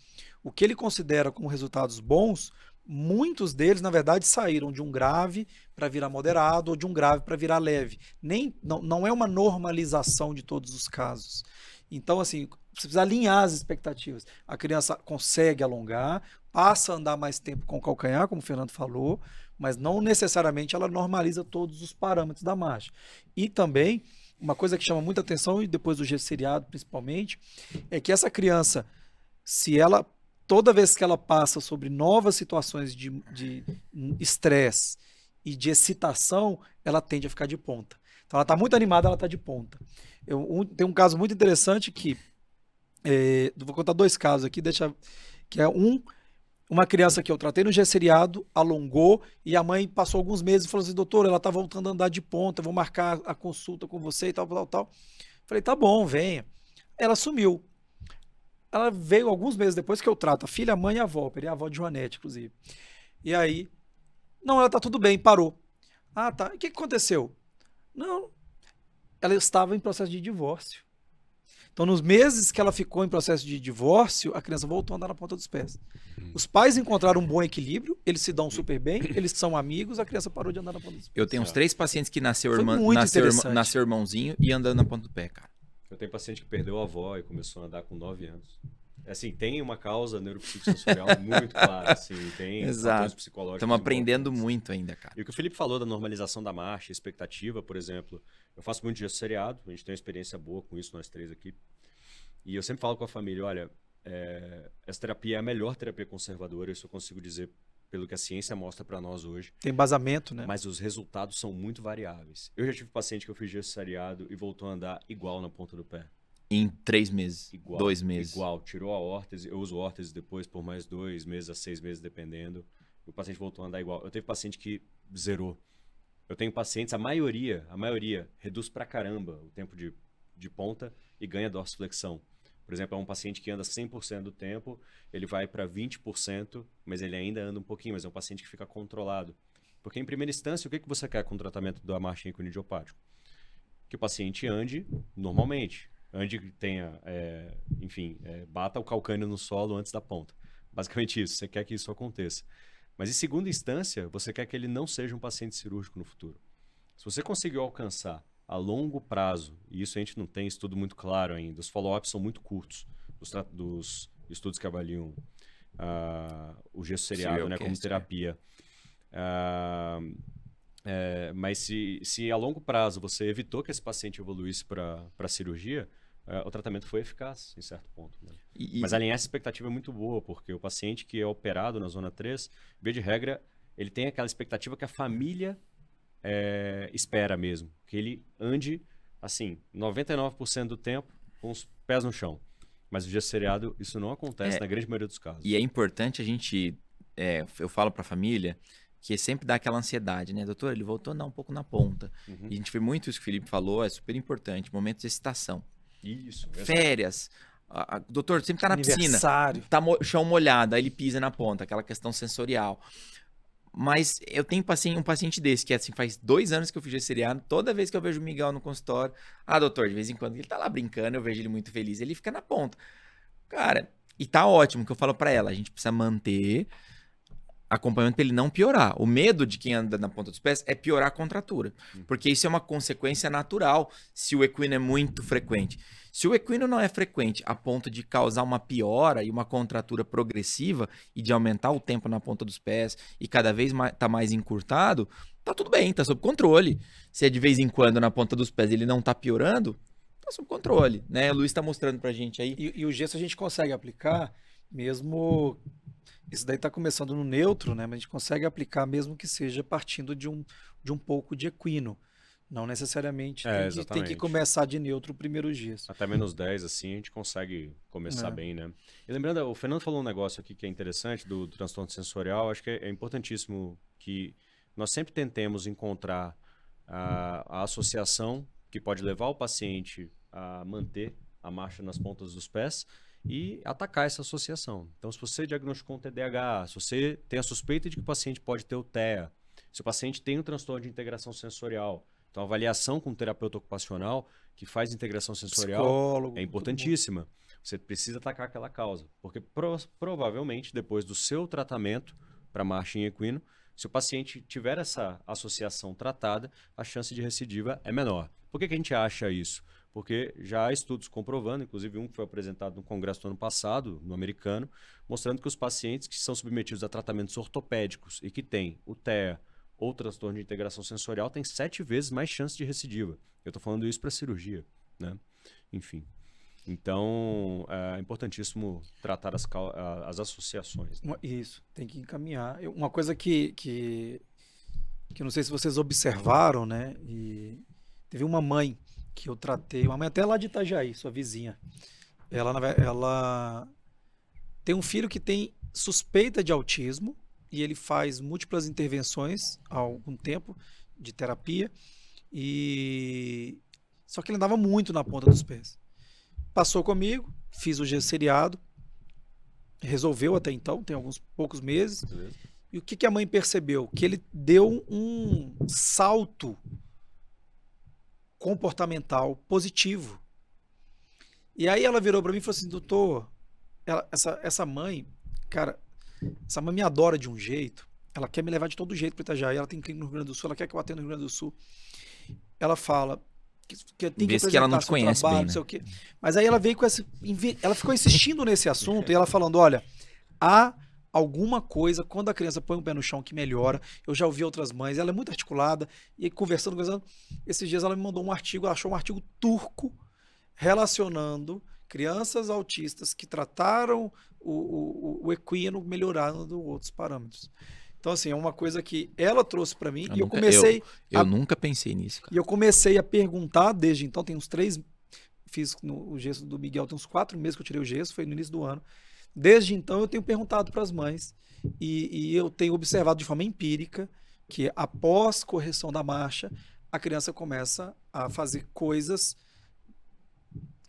o que ele considera como resultados bons, muitos deles, na verdade, saíram de um grave para virar moderado ou de um grave para virar leve. Não é uma normalização de todos os casos. Então, assim, você precisa alinhar as expectativas. A criança consegue alongar, passa a andar mais tempo com o calcanhar, como o Fernando falou, mas não necessariamente ela normaliza todos os parâmetros da marcha. E também, uma coisa que chama muita atenção, e depois do gesso seriado principalmente, é que essa criança, toda vez que ela passa sobre novas situações de estresse e de excitação, ela tende a ficar de ponta. Então ela está muito animada, ela está de ponta. Tem um caso muito interessante que, vou contar 2 casos aqui, que é uma criança que eu tratei no gesso seriado, alongou, e a mãe passou alguns meses e falou assim: doutor, ela está voltando a andar de ponta, eu vou marcar a consulta com você e tal. Falei: tá bom, venha. Ela sumiu. Ela veio alguns meses depois que eu trato a filha, a mãe e a avó. Operei a avó de Joanete, inclusive. E aí, não, ela tá tudo bem, parou. Ah, tá. E o que aconteceu? Não, ela estava em processo de divórcio. Então, nos meses que ela ficou em processo de divórcio, a criança voltou a andar na ponta dos pés. Os pais encontraram um bom equilíbrio, eles se dão super bem, eles são amigos, a criança parou de andar na ponta dos pés. Eu tenho uns 3 pacientes que nasceu, Foi muito interessante. nasceu irmãozinho e andando na ponta do pé, cara. Eu tenho paciente que perdeu a avó e começou a andar com 9 anos. Assim, tem uma causa neuropsicossensorial muito clara, assim, tem Exato. fatores psicológicos. Estamos aprendendo importantes. muito ainda, cara. E o que o Felipe falou da normalização da marcha, expectativa, por exemplo, eu faço muito gesso seriado, a gente tem uma experiência boa com isso, nós 3 aqui. E eu sempre falo com a família, olha, essa terapia é a melhor terapia conservadora, isso eu consigo dizer pelo que a ciência mostra para nós hoje. Tem embasamento, né? Mas os resultados são muito variáveis. Eu já tive paciente que eu fiz gesso seriado e voltou a andar igual na ponta do pé. Em 3 meses, Igual, 2 meses. Igual, tirou a órtese, eu uso órtese depois por mais 2 meses a 6 meses, dependendo. O paciente voltou a andar igual. Eu tenho paciente que zerou. Eu tenho pacientes, a maioria, reduz pra caramba o tempo de ponta e ganha dorsiflexão. Por exemplo, é um paciente que anda 100% do tempo, ele vai para 20%, mas ele ainda anda um pouquinho, mas é um paciente que fica controlado. Porque, em primeira instância, o que você quer com o tratamento da marcha equinoidiopática? Que o paciente ande normalmente. Ande que tenha, bata o calcâneo no solo antes da ponta. Basicamente isso, você quer que isso aconteça. Mas em segunda instância, você quer que ele não seja um paciente cirúrgico no futuro. Se você conseguiu alcançar a longo prazo, e isso a gente não tem estudo muito claro ainda, os follow-ups são muito curtos dos estudos que avaliam o gesso seriado, né, como terapia. Mas se a longo prazo você evitou que esse paciente evoluísse para cirurgia, o tratamento foi eficaz em certo ponto. Né? Mas alinhar essa expectativa é muito boa, porque o paciente que é operado na zona 3, via de regra, ele tem aquela expectativa que a família espera mesmo. Que ele ande, assim, 99% do tempo com os pés no chão. Mas o gesso seriado, isso não acontece na grande maioria dos casos. E é importante a gente, eu falo para a família, que sempre dá aquela ansiedade, né? Doutor, ele voltou a andar um pouco na ponta. E a gente vê muito isso que o Felipe falou, é super importante, momentos de excitação. Isso. Férias. Doutor, sempre tá na piscina. Aniversário. Tá chão molhado, aí ele pisa na ponta, aquela questão sensorial. Mas eu tenho um paciente desse, que assim, faz 2 anos que eu fiz gesso seriado, toda vez que eu vejo o Miguel no consultório, doutor, de vez em quando ele tá lá brincando, eu vejo ele muito feliz, ele fica na ponta. Cara, e tá ótimo, que eu falo pra ela, a gente precisa manter acompanhamento para ele não piorar. O medo de quem anda na ponta dos pés é piorar a contratura, porque isso é uma consequência natural se o equino é muito frequente. Se o equino não é frequente a ponto de causar uma piora e uma contratura progressiva e de aumentar o tempo na ponta dos pés e cada vez tá mais encurtado, tá tudo bem, tá sob controle. Se é de vez em quando na ponta dos pés ele não tá piorando, tá sob controle, né? O Luiz tá mostrando pra gente aí. E o gesso a gente consegue aplicar mesmo... Isso daí está começando no neutro, né? Mas a gente consegue aplicar mesmo que seja partindo de um pouco de equino. Não necessariamente tem que começar de neutro o primeiro gesso. Até menos 10, assim, a gente consegue começar bem, né? E lembrando, o Fernando falou um negócio aqui que é interessante do transtorno sensorial. Acho que é importantíssimo que nós sempre tentemos encontrar a associação que pode levar o paciente a manter a marcha nas pontas dos pés e atacar essa associação. Então, se você diagnosticou um TDAH, se você tem a suspeita de que o paciente pode ter o TEA, se o paciente tem um transtorno de integração sensorial, então a avaliação com o terapeuta ocupacional que faz integração sensorial Psicólogo, é importantíssima. Você precisa atacar aquela causa, porque provavelmente depois do seu tratamento para marcha em equino, se o paciente tiver essa associação tratada, a chance de recidiva é menor. Por que a gente acha isso? Porque já há estudos comprovando, inclusive um que foi apresentado no congresso do ano passado, no americano, mostrando que os pacientes que são submetidos a tratamentos ortopédicos e que têm o TEA ou transtorno de integração sensorial têm 7 vezes mais chance de recidiva. Eu estou falando isso para cirurgia, né? Enfim. Então, é importantíssimo tratar as associações. Né? Isso, tem que encaminhar. Uma coisa que não sei se vocês observaram, né? E teve uma mãe que eu tratei, uma mãe até lá de Itajaí, sua vizinha. Ela tem um filho que tem suspeita de autismo e ele faz múltiplas intervenções há algum tempo de terapia só que ele andava muito na ponta dos pés. Passou comigo, fiz o gesso seriado, resolveu até então, tem alguns poucos meses. E o que a mãe percebeu? Que ele deu um salto comportamental positivo. E aí ela virou para mim e falou assim, doutor, essa mãe, cara, essa mãe me adora de um jeito, ela quer me levar de todo jeito para Itajaí, ela tem clínica no Rio Grande do Sul, ela quer que eu atenda no Rio Grande do Sul. Ela fala que tem que Vê se que ela não apresentar te seu conhece trabalho, bem, não né? sei o quê. Mas aí ela veio com ela ficou insistindo nesse assunto e ela falando, olha, há alguma coisa, quando a criança põe o pé no chão, que melhora. Eu já ouvi outras mães, ela é muito articulada, e aí, conversando, esses dias ela me mandou um artigo, ela achou um artigo turco relacionando crianças autistas que trataram o equino melhorando outros parâmetros. Então, assim, é uma coisa que ela trouxe para mim e eu comecei Eu nunca pensei nisso, cara. e eu comecei a perguntar desde então, tem uns 3, fiz o gesso do Miguel, tem uns 4 meses que eu tirei o gesso, foi no início do ano. Desde então eu tenho perguntado para as mães e eu tenho observado de forma empírica que após correção da marcha, a criança começa a fazer coisas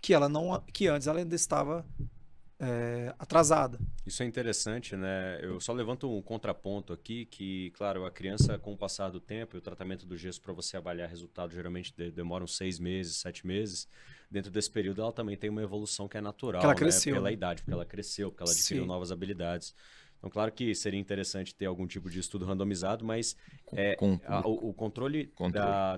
que antes ela ainda estava atrasada. Isso é interessante, né? Eu só levanto um contraponto aqui que, claro, a criança, com o passar do tempo e o tratamento do gesso para você avaliar resultado geralmente demoram 6 meses, 7 meses. Dentro desse período ela também tem uma evolução que é natural, Que ela né? cresceu, Pela né? idade, porque ela cresceu, porque ela adquiriu Sim. novas habilidades. Então, claro que seria interessante ter algum tipo de estudo randomizado, mas o controle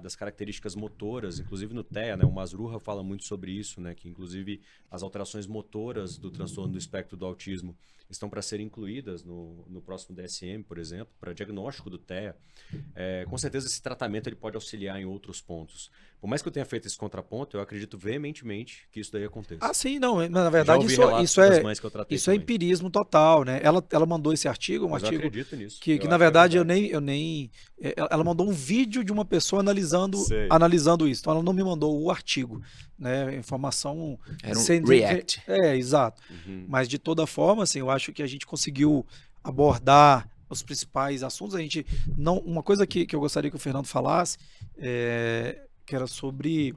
das características motoras, inclusive no TEA, né? O Masruha fala muito sobre isso, né? Que inclusive as alterações motoras do transtorno do espectro do autismo estão para ser incluídas no próximo DSM, por exemplo, para diagnóstico do TEA. Com certeza esse tratamento ele pode auxiliar em outros pontos. Por mais que eu tenha feito esse contraponto, eu acredito veementemente que isso daí aconteça. Ah, sim, não, na Já verdade ouvi isso relatos das mães que eu tratei isso é também. empirismo total, né? Ela mandou esse artigo, Mas eu artigo acredito nisso. que Eu na acho verdade é eu nem ela mandou um vídeo de uma pessoa Sei. analisando isso. Então ela não me mandou o artigo, né? Informação Era um sem- react. exato. Uhum. Mas de toda forma, assim, eu acho que a gente conseguiu abordar os principais assuntos. A gente não, uma coisa que eu gostaria que o Fernando falasse que era sobre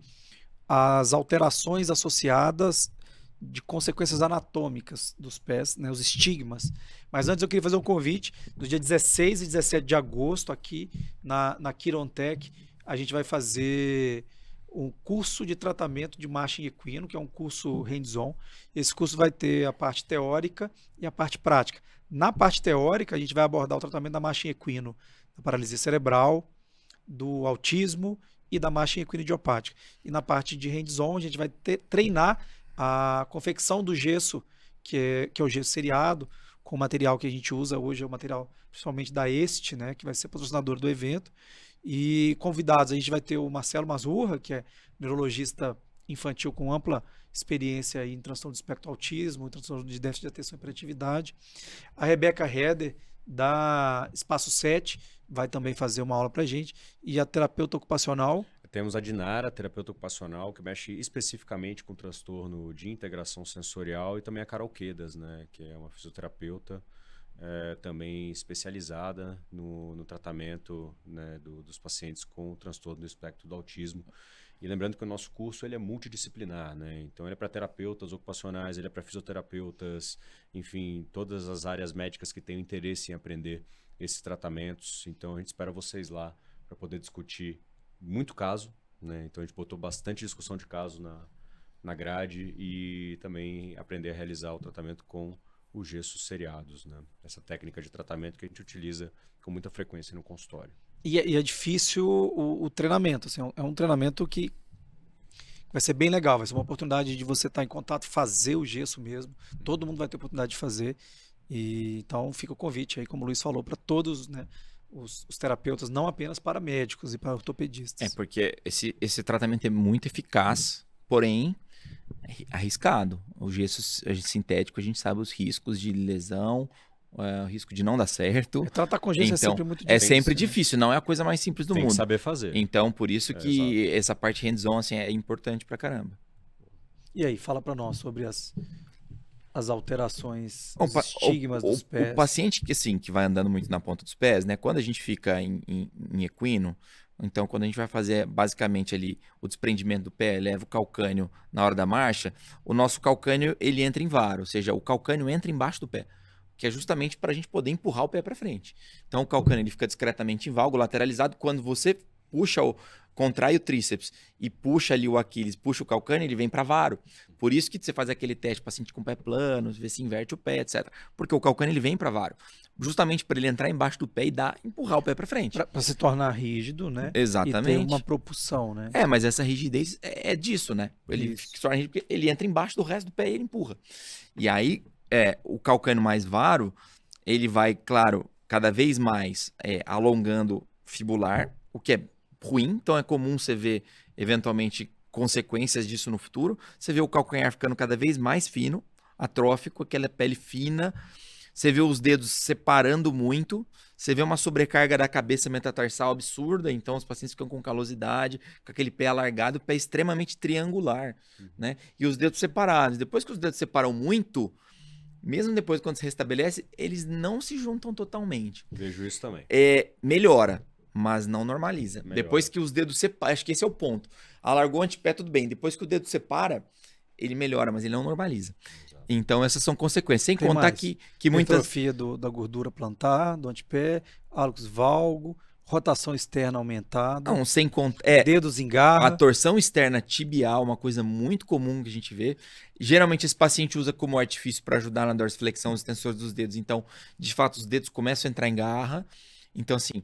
as alterações associadas de consequências anatômicas dos pés, né, os estigmas. Mas antes eu queria fazer um convite, no dia 16 e 17 de agosto, aqui na Quirontech, a gente vai fazer um curso de tratamento de marcha em equino, que é um curso hands-on. Esse curso vai ter a parte teórica e a parte prática. Na parte teórica, a gente vai abordar o tratamento da marcha em equino, da paralisia cerebral, do autismo e da marcha em equino idiopática. E na parte de hands-on, a gente vai treinar a confecção do gesso, que é o gesso seriado, com o material que a gente usa hoje, é o material principalmente da Este, né, que vai ser patrocinador do evento. E convidados, a gente vai ter o Marcelo Masruha, que é neurologista infantil com ampla experiência em transtorno do espectro autismo, transtorno de déficit de atenção e hiperatividade. A Rebeca Heder, da Espaço 7, vai também fazer uma aula para a gente. E a terapeuta ocupacional. Temos a Dinara, terapeuta ocupacional, que mexe especificamente com transtorno de integração sensorial, e também a Carol Quedas, né, que é uma fisioterapeuta também especializada no tratamento, né, dos pacientes com transtorno do espectro do autismo. E lembrando que o nosso curso ele é multidisciplinar, né? Então ele é para terapeutas ocupacionais, ele é para fisioterapeutas, enfim, todas as áreas médicas que tenham interesse em aprender esses tratamentos. Então a gente espera vocês lá para poder discutir muito caso, né? Então a gente botou bastante discussão de caso na grade e também aprender a realizar o tratamento com os gessos seriados, né? Essa técnica de tratamento que a gente utiliza com muita frequência no consultório. E é difícil o treinamento, assim, é um treinamento que vai ser bem legal, vai ser uma oportunidade de você estar em contato, fazer o gesso mesmo, todo mundo vai ter oportunidade de fazer, e então fica o convite aí, como o Luiz falou, para todos, né, os terapeutas, não apenas para médicos e para ortopedistas. Porque esse tratamento é muito eficaz, porém arriscado. O gesso sintético, a gente sabe os riscos de lesão, o risco de não dar certo. Tratar com gesso então, é sempre muito é difícil. sempre difícil, não é a coisa mais simples do Tem mundo. que saber fazer. Então, por isso que exato. essa parte hands-on assim, é importante pra caramba. E aí, fala para nós sobre as alterações, Bom, os estigmas dos pés. O paciente que vai andando muito na ponta dos pés, né? Quando a gente fica em equino, então quando a gente vai fazer basicamente ali o desprendimento do pé, leva o calcânio na hora da marcha, o nosso calcânio ele entra em varo, ou seja, o calcânio entra embaixo do pé, que é justamente para a gente poder empurrar o pé para frente. Então o calcânio ele fica discretamente em valgo, lateralizado. Quando você contrai o tríceps e puxa ali o Aquiles, puxa o calcâneo, ele vem para varo. Por isso que você faz aquele teste, paciente com o pé plano, ver se inverte o pé, etc. Porque o calcâneo ele vem para varo. Justamente para ele entrar embaixo do pé e empurrar o pé para frente. Para se tornar rígido, né? Exatamente. E ter uma propulsão, né? Mas essa rigidez é disso, né? Ele se torna rígido porque ele entra embaixo do resto do pé e ele empurra. E aí, o calcâneo mais varo, ele vai, claro, cada vez mais alongando fibular, o que é ruim. Então é comum você ver, eventualmente, consequências disso no futuro. Você vê o calcanhar ficando cada vez mais fino, atrófico, aquela pele fina. Você vê os dedos separando muito. Você vê uma sobrecarga da cabeça metatarsal absurda. Então os pacientes ficam com calosidade, com aquele pé alargado, o pé extremamente triangular, né? E os dedos separados. Depois que os dedos separam muito, mesmo depois quando se restabelece, eles não se juntam totalmente. Vejo isso também. Melhora, mas não normaliza. Melhora. Depois que os dedos separam, acho que esse é o ponto. Alargou o antepé, tudo bem. Depois que o dedo separa, ele melhora, mas ele não normaliza. Exato. Então essas são consequências. Sem Tem contar mais. que muitas... Hipertrofia da gordura plantar, do antepé, hálux valgo, rotação externa aumentada, Não, sem contar... dedos em A garra. torção externa tibial, uma coisa muito comum que a gente vê. Geralmente esse paciente usa como artifício para ajudar na dorsiflexão os extensores dos dedos. Então, de fato, os dedos começam a entrar em garra. Então, assim,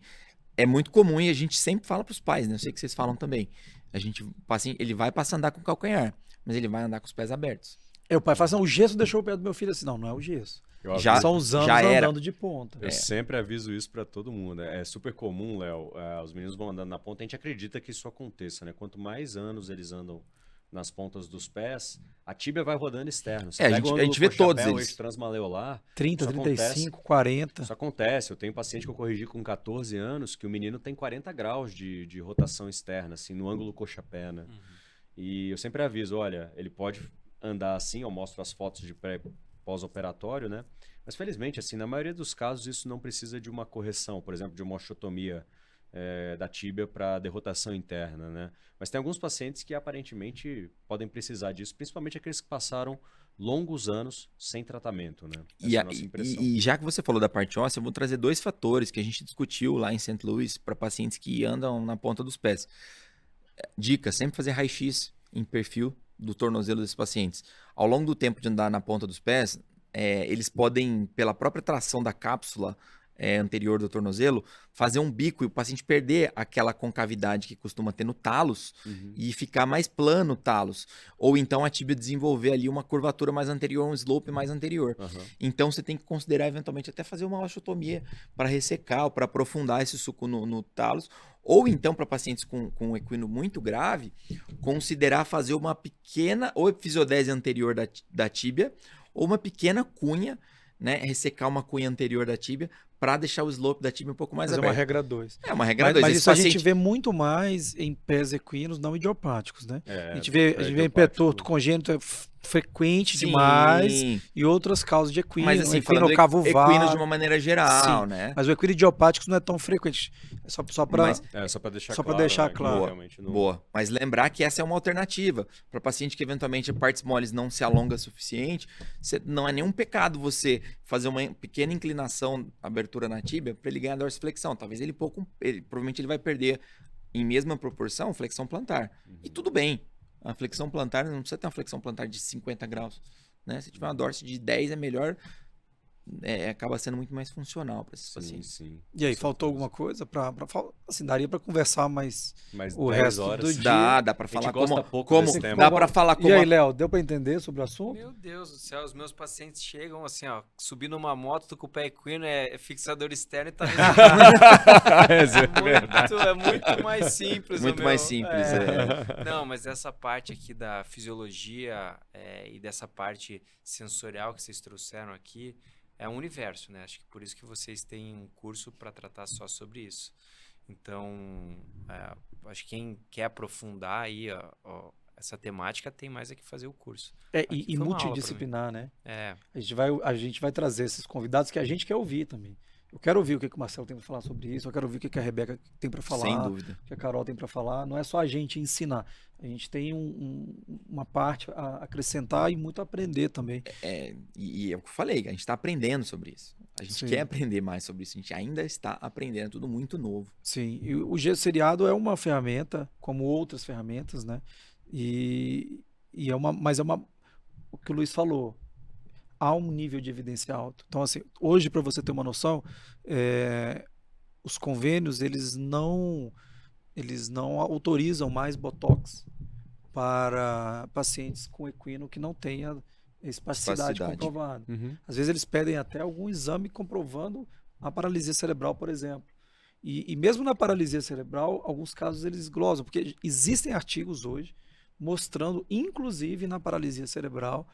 é muito comum e a gente sempre fala para os pais, né? Eu sei que vocês falam também. O paciente, ele vai passar a andar com o calcanhar, mas ele vai andar com os pés abertos. O pai fala assim, o gesso deixou o pé do meu filho assim. Não, não é o gesso. Eu Já- São os anos já era. andando de ponta. Eu sempre aviso isso pra todo mundo. É super comum, Léo. Os meninos vão andando na ponta. A gente acredita que isso aconteça, né? Quanto mais anos eles andam nas pontas dos pés, a tíbia vai rodando externo. Você A pega o gente ângulo vê todos coxa-pé, o eles. eixo transmaleolar. 30, Isso 35, 40. Isso acontece. Eu tenho um paciente que eu corrigi com 14 anos que o menino tem 40 graus de rotação externa, assim, no ângulo coxa-pé, né? E eu sempre aviso, olha, ele pode andar assim, eu mostro as fotos de pós-operatório, né? Mas felizmente, assim, na maioria dos casos isso não precisa de uma correção, por exemplo, de uma osteotomia da tíbia para derrotação interna, né? Mas tem alguns pacientes que aparentemente podem precisar disso, principalmente aqueles que passaram longos anos sem tratamento, né? Essa é a nossa impressão. E já que você falou da parte óssea, eu vou trazer 2 fatores que a gente discutiu lá em St. Louis para pacientes que andam na ponta dos pés. Dica, sempre fazer raio-x em perfil do tornozelo desses pacientes. Ao longo do tempo de andar na ponta dos pés, eles podem, pela própria tração da cápsula anterior do tornozelo, fazer um bico e o paciente perder aquela concavidade que costuma ter no talos e ficar mais plano o talos. Ou então a tíbia desenvolver ali uma curvatura mais anterior, um slope mais anterior. Então você tem que considerar eventualmente até fazer uma osteotomia para ressecar ou para aprofundar esse suco no talos. Ou então, para pacientes com um equino muito grave, considerar fazer uma pequena ou episodese anterior da tíbia ou uma pequena cunha, né? Ressecar uma cunha anterior da tíbia para deixar o slope da tíbia um pouco mais Fazer aberto. uma regra 2. É uma regra 2. Mas isso a gente vê muito mais em pés equinos não idiopáticos, né? A gente vê em pé torto congênito frequente demais e outras causas de equino. Mas assim, equino falando cavulvar. equinos de uma maneira geral, né? Mas o equino idiopático não é tão frequente. É só para só para deixar só pra claro. deixar né, que claro. realmente não- Boa. Mas lembrar que essa é uma alternativa. Para paciente que eventualmente partes moles não se alonga o suficiente, não é nenhum pecado você fazer uma pequena inclinação, abertura na tíbia, para ele ganhar dorsiflexão. Talvez provavelmente ele vai perder em mesma proporção flexão plantar. E tudo bem. A flexão plantar, não precisa ter uma flexão plantar de 50 graus. Né? Se tiver uma dorse de 10 é melhor, acaba sendo muito mais funcional para esses pacientes. Sim. E aí, faltou alguma coisa? Assim, daria para conversar mais Mas o 10 resto horas. do dia. Dá para A gente falar gosta pouco como desse tema. dá para falar como E aí, Léo, deu para entender sobre o assunto? Meu Deus do céu, os meus pacientes chegam assim, ó, subindo uma moto, tô com o pé equino, é fixador externo e tá é muito mais simples. Muito mais simples, Não, mas essa parte aqui da fisiologia e dessa parte sensorial que vocês trouxeram aqui é um universo, né? Acho que por isso que vocês têm um curso para tratar só sobre isso. Então, acho que quem quer aprofundar aí essa temática tem mais é que fazer o curso. E foi uma aula multidisciplinar, né? É. A gente vai trazer esses convidados que a gente quer ouvir também. Eu quero ouvir o que o Marcelo tem para falar sobre isso, eu quero ouvir o que a Rebeca tem para falar, Sem dúvida. o que a Carol tem para falar. Não é só a gente ensinar, a gente tem uma parte a acrescentar e muito a aprender também. E é o que eu falei, a gente está aprendendo sobre isso. A gente Sim. quer aprender mais sobre isso, a gente ainda está aprendendo, é tudo muito novo. Sim, e o gesso seriado é uma ferramenta, como outras ferramentas, né? E mas é uma, o que o Luiz falou, há um nível de evidência alto. Então, assim, hoje, para você ter uma noção, os convênios, eles não autorizam mais Botox para pacientes com equino que não tenha espasticidade Espasticidade. comprovada. Uhum. Às vezes eles pedem até algum exame comprovando a paralisia cerebral, por exemplo. E mesmo na paralisia cerebral, alguns casos eles glosam, porque existem artigos hoje mostrando, inclusive na paralisia cerebral,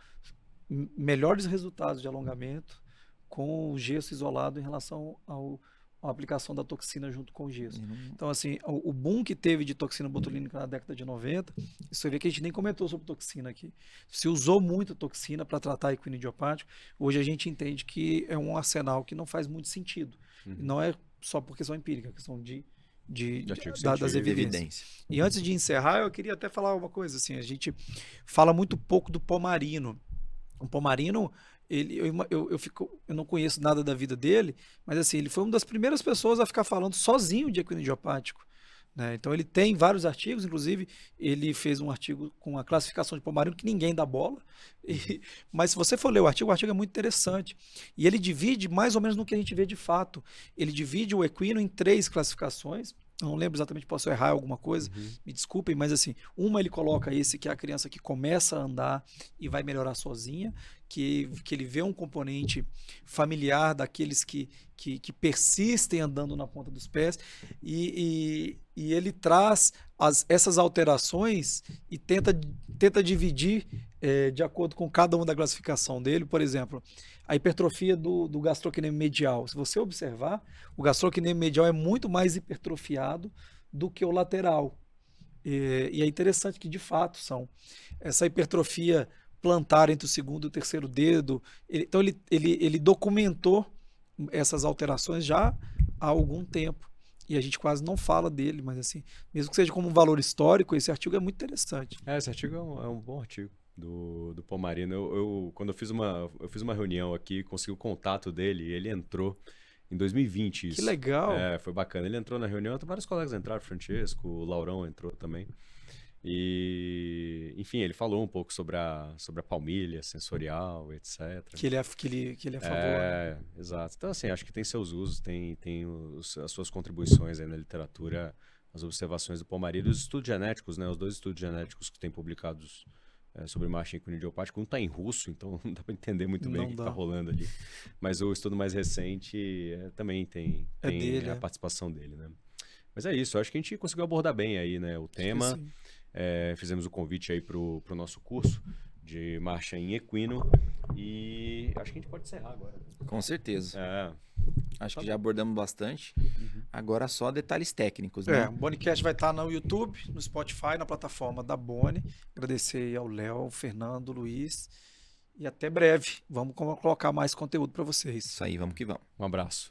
melhores resultados de alongamento com o gesso isolado em relação à aplicação da toxina junto com o gesso. Então, assim, o boom que teve de toxina botulínica na década de 90, isso aí que a gente nem comentou sobre toxina aqui. Se usou muito toxina para tratar equino idiopático, hoje a gente entende que é um arsenal que não faz muito sentido. Uhum. E não é só por questão empírica, é questão artigo das científico, evidências. Evidência. E antes de encerrar, eu queria até falar uma coisa, assim, a gente fala muito pouco do Pomarino. O Pomarino, eu não conheço nada da vida dele, mas assim, ele foi uma das primeiras pessoas a ficar falando sozinho de equino idiopático, né? Então ele tem vários artigos, inclusive ele fez um artigo com a classificação de Pomarino que ninguém dá bola, mas se você for ler o artigo é muito interessante. E ele divide mais ou menos no que a gente vê de fato. Ele divide o equino em 3 classificações. Eu não lembro exatamente, posso errar alguma coisa, me desculpem, mas assim, uma ele coloca esse que é a criança que começa a andar e vai melhorar sozinha, que ele vê um componente familiar daqueles que persistem andando na ponta dos pés, e ele traz essas alterações e tenta dividir de acordo com cada uma da classificação dele. Por exemplo, a hipertrofia do gastrocnêmio medial. Se você observar, o gastrocnêmio medial é muito mais hipertrofiado do que o lateral. E é interessante que, de fato, essa hipertrofia plantar entre o segundo e o terceiro dedo. Então, ele documentou essas alterações já há algum tempo. E a gente quase não fala dele, mas assim, mesmo que seja como um valor histórico, esse artigo é muito interessante. Esse artigo é um bom artigo do Pomarino. Quando eu fiz uma reunião aqui, consegui o contato dele e ele entrou em 2020. Que legal! Foi bacana. Ele entrou na reunião, vários colegas entraram, Francesco, o Laurão entrou também. E, enfim, ele falou um pouco sobre a palmilha sensorial, etc. Que ele é a favor. Né? Exato. Então, assim, acho que tem seus usos, tem as suas contribuições aí na literatura, as observações do Pomarino e os estudos genéticos, né? Os 2 estudos genéticos que tem publicados sobre marcha em equino idiopático. Um está em russo, então não dá para entender muito bem o que está rolando ali. Mas o estudo mais recente também tem dele, a participação dele, né? Mas é isso, acho que a gente conseguiu abordar bem aí, né, o tema. Fizemos o convite aí para o nosso curso de marcha em equino e acho que a gente pode encerrar agora. Com certeza. Acho que já abordamos bastante. Agora só detalhes técnicos, né? O Bonicast vai estar no YouTube, no Spotify, na plataforma da Boni. Agradecer aí ao Léo, ao Fernando, Luiz. E até breve. Vamos colocar mais conteúdo para vocês. Isso aí, vamos que vamos. Um abraço.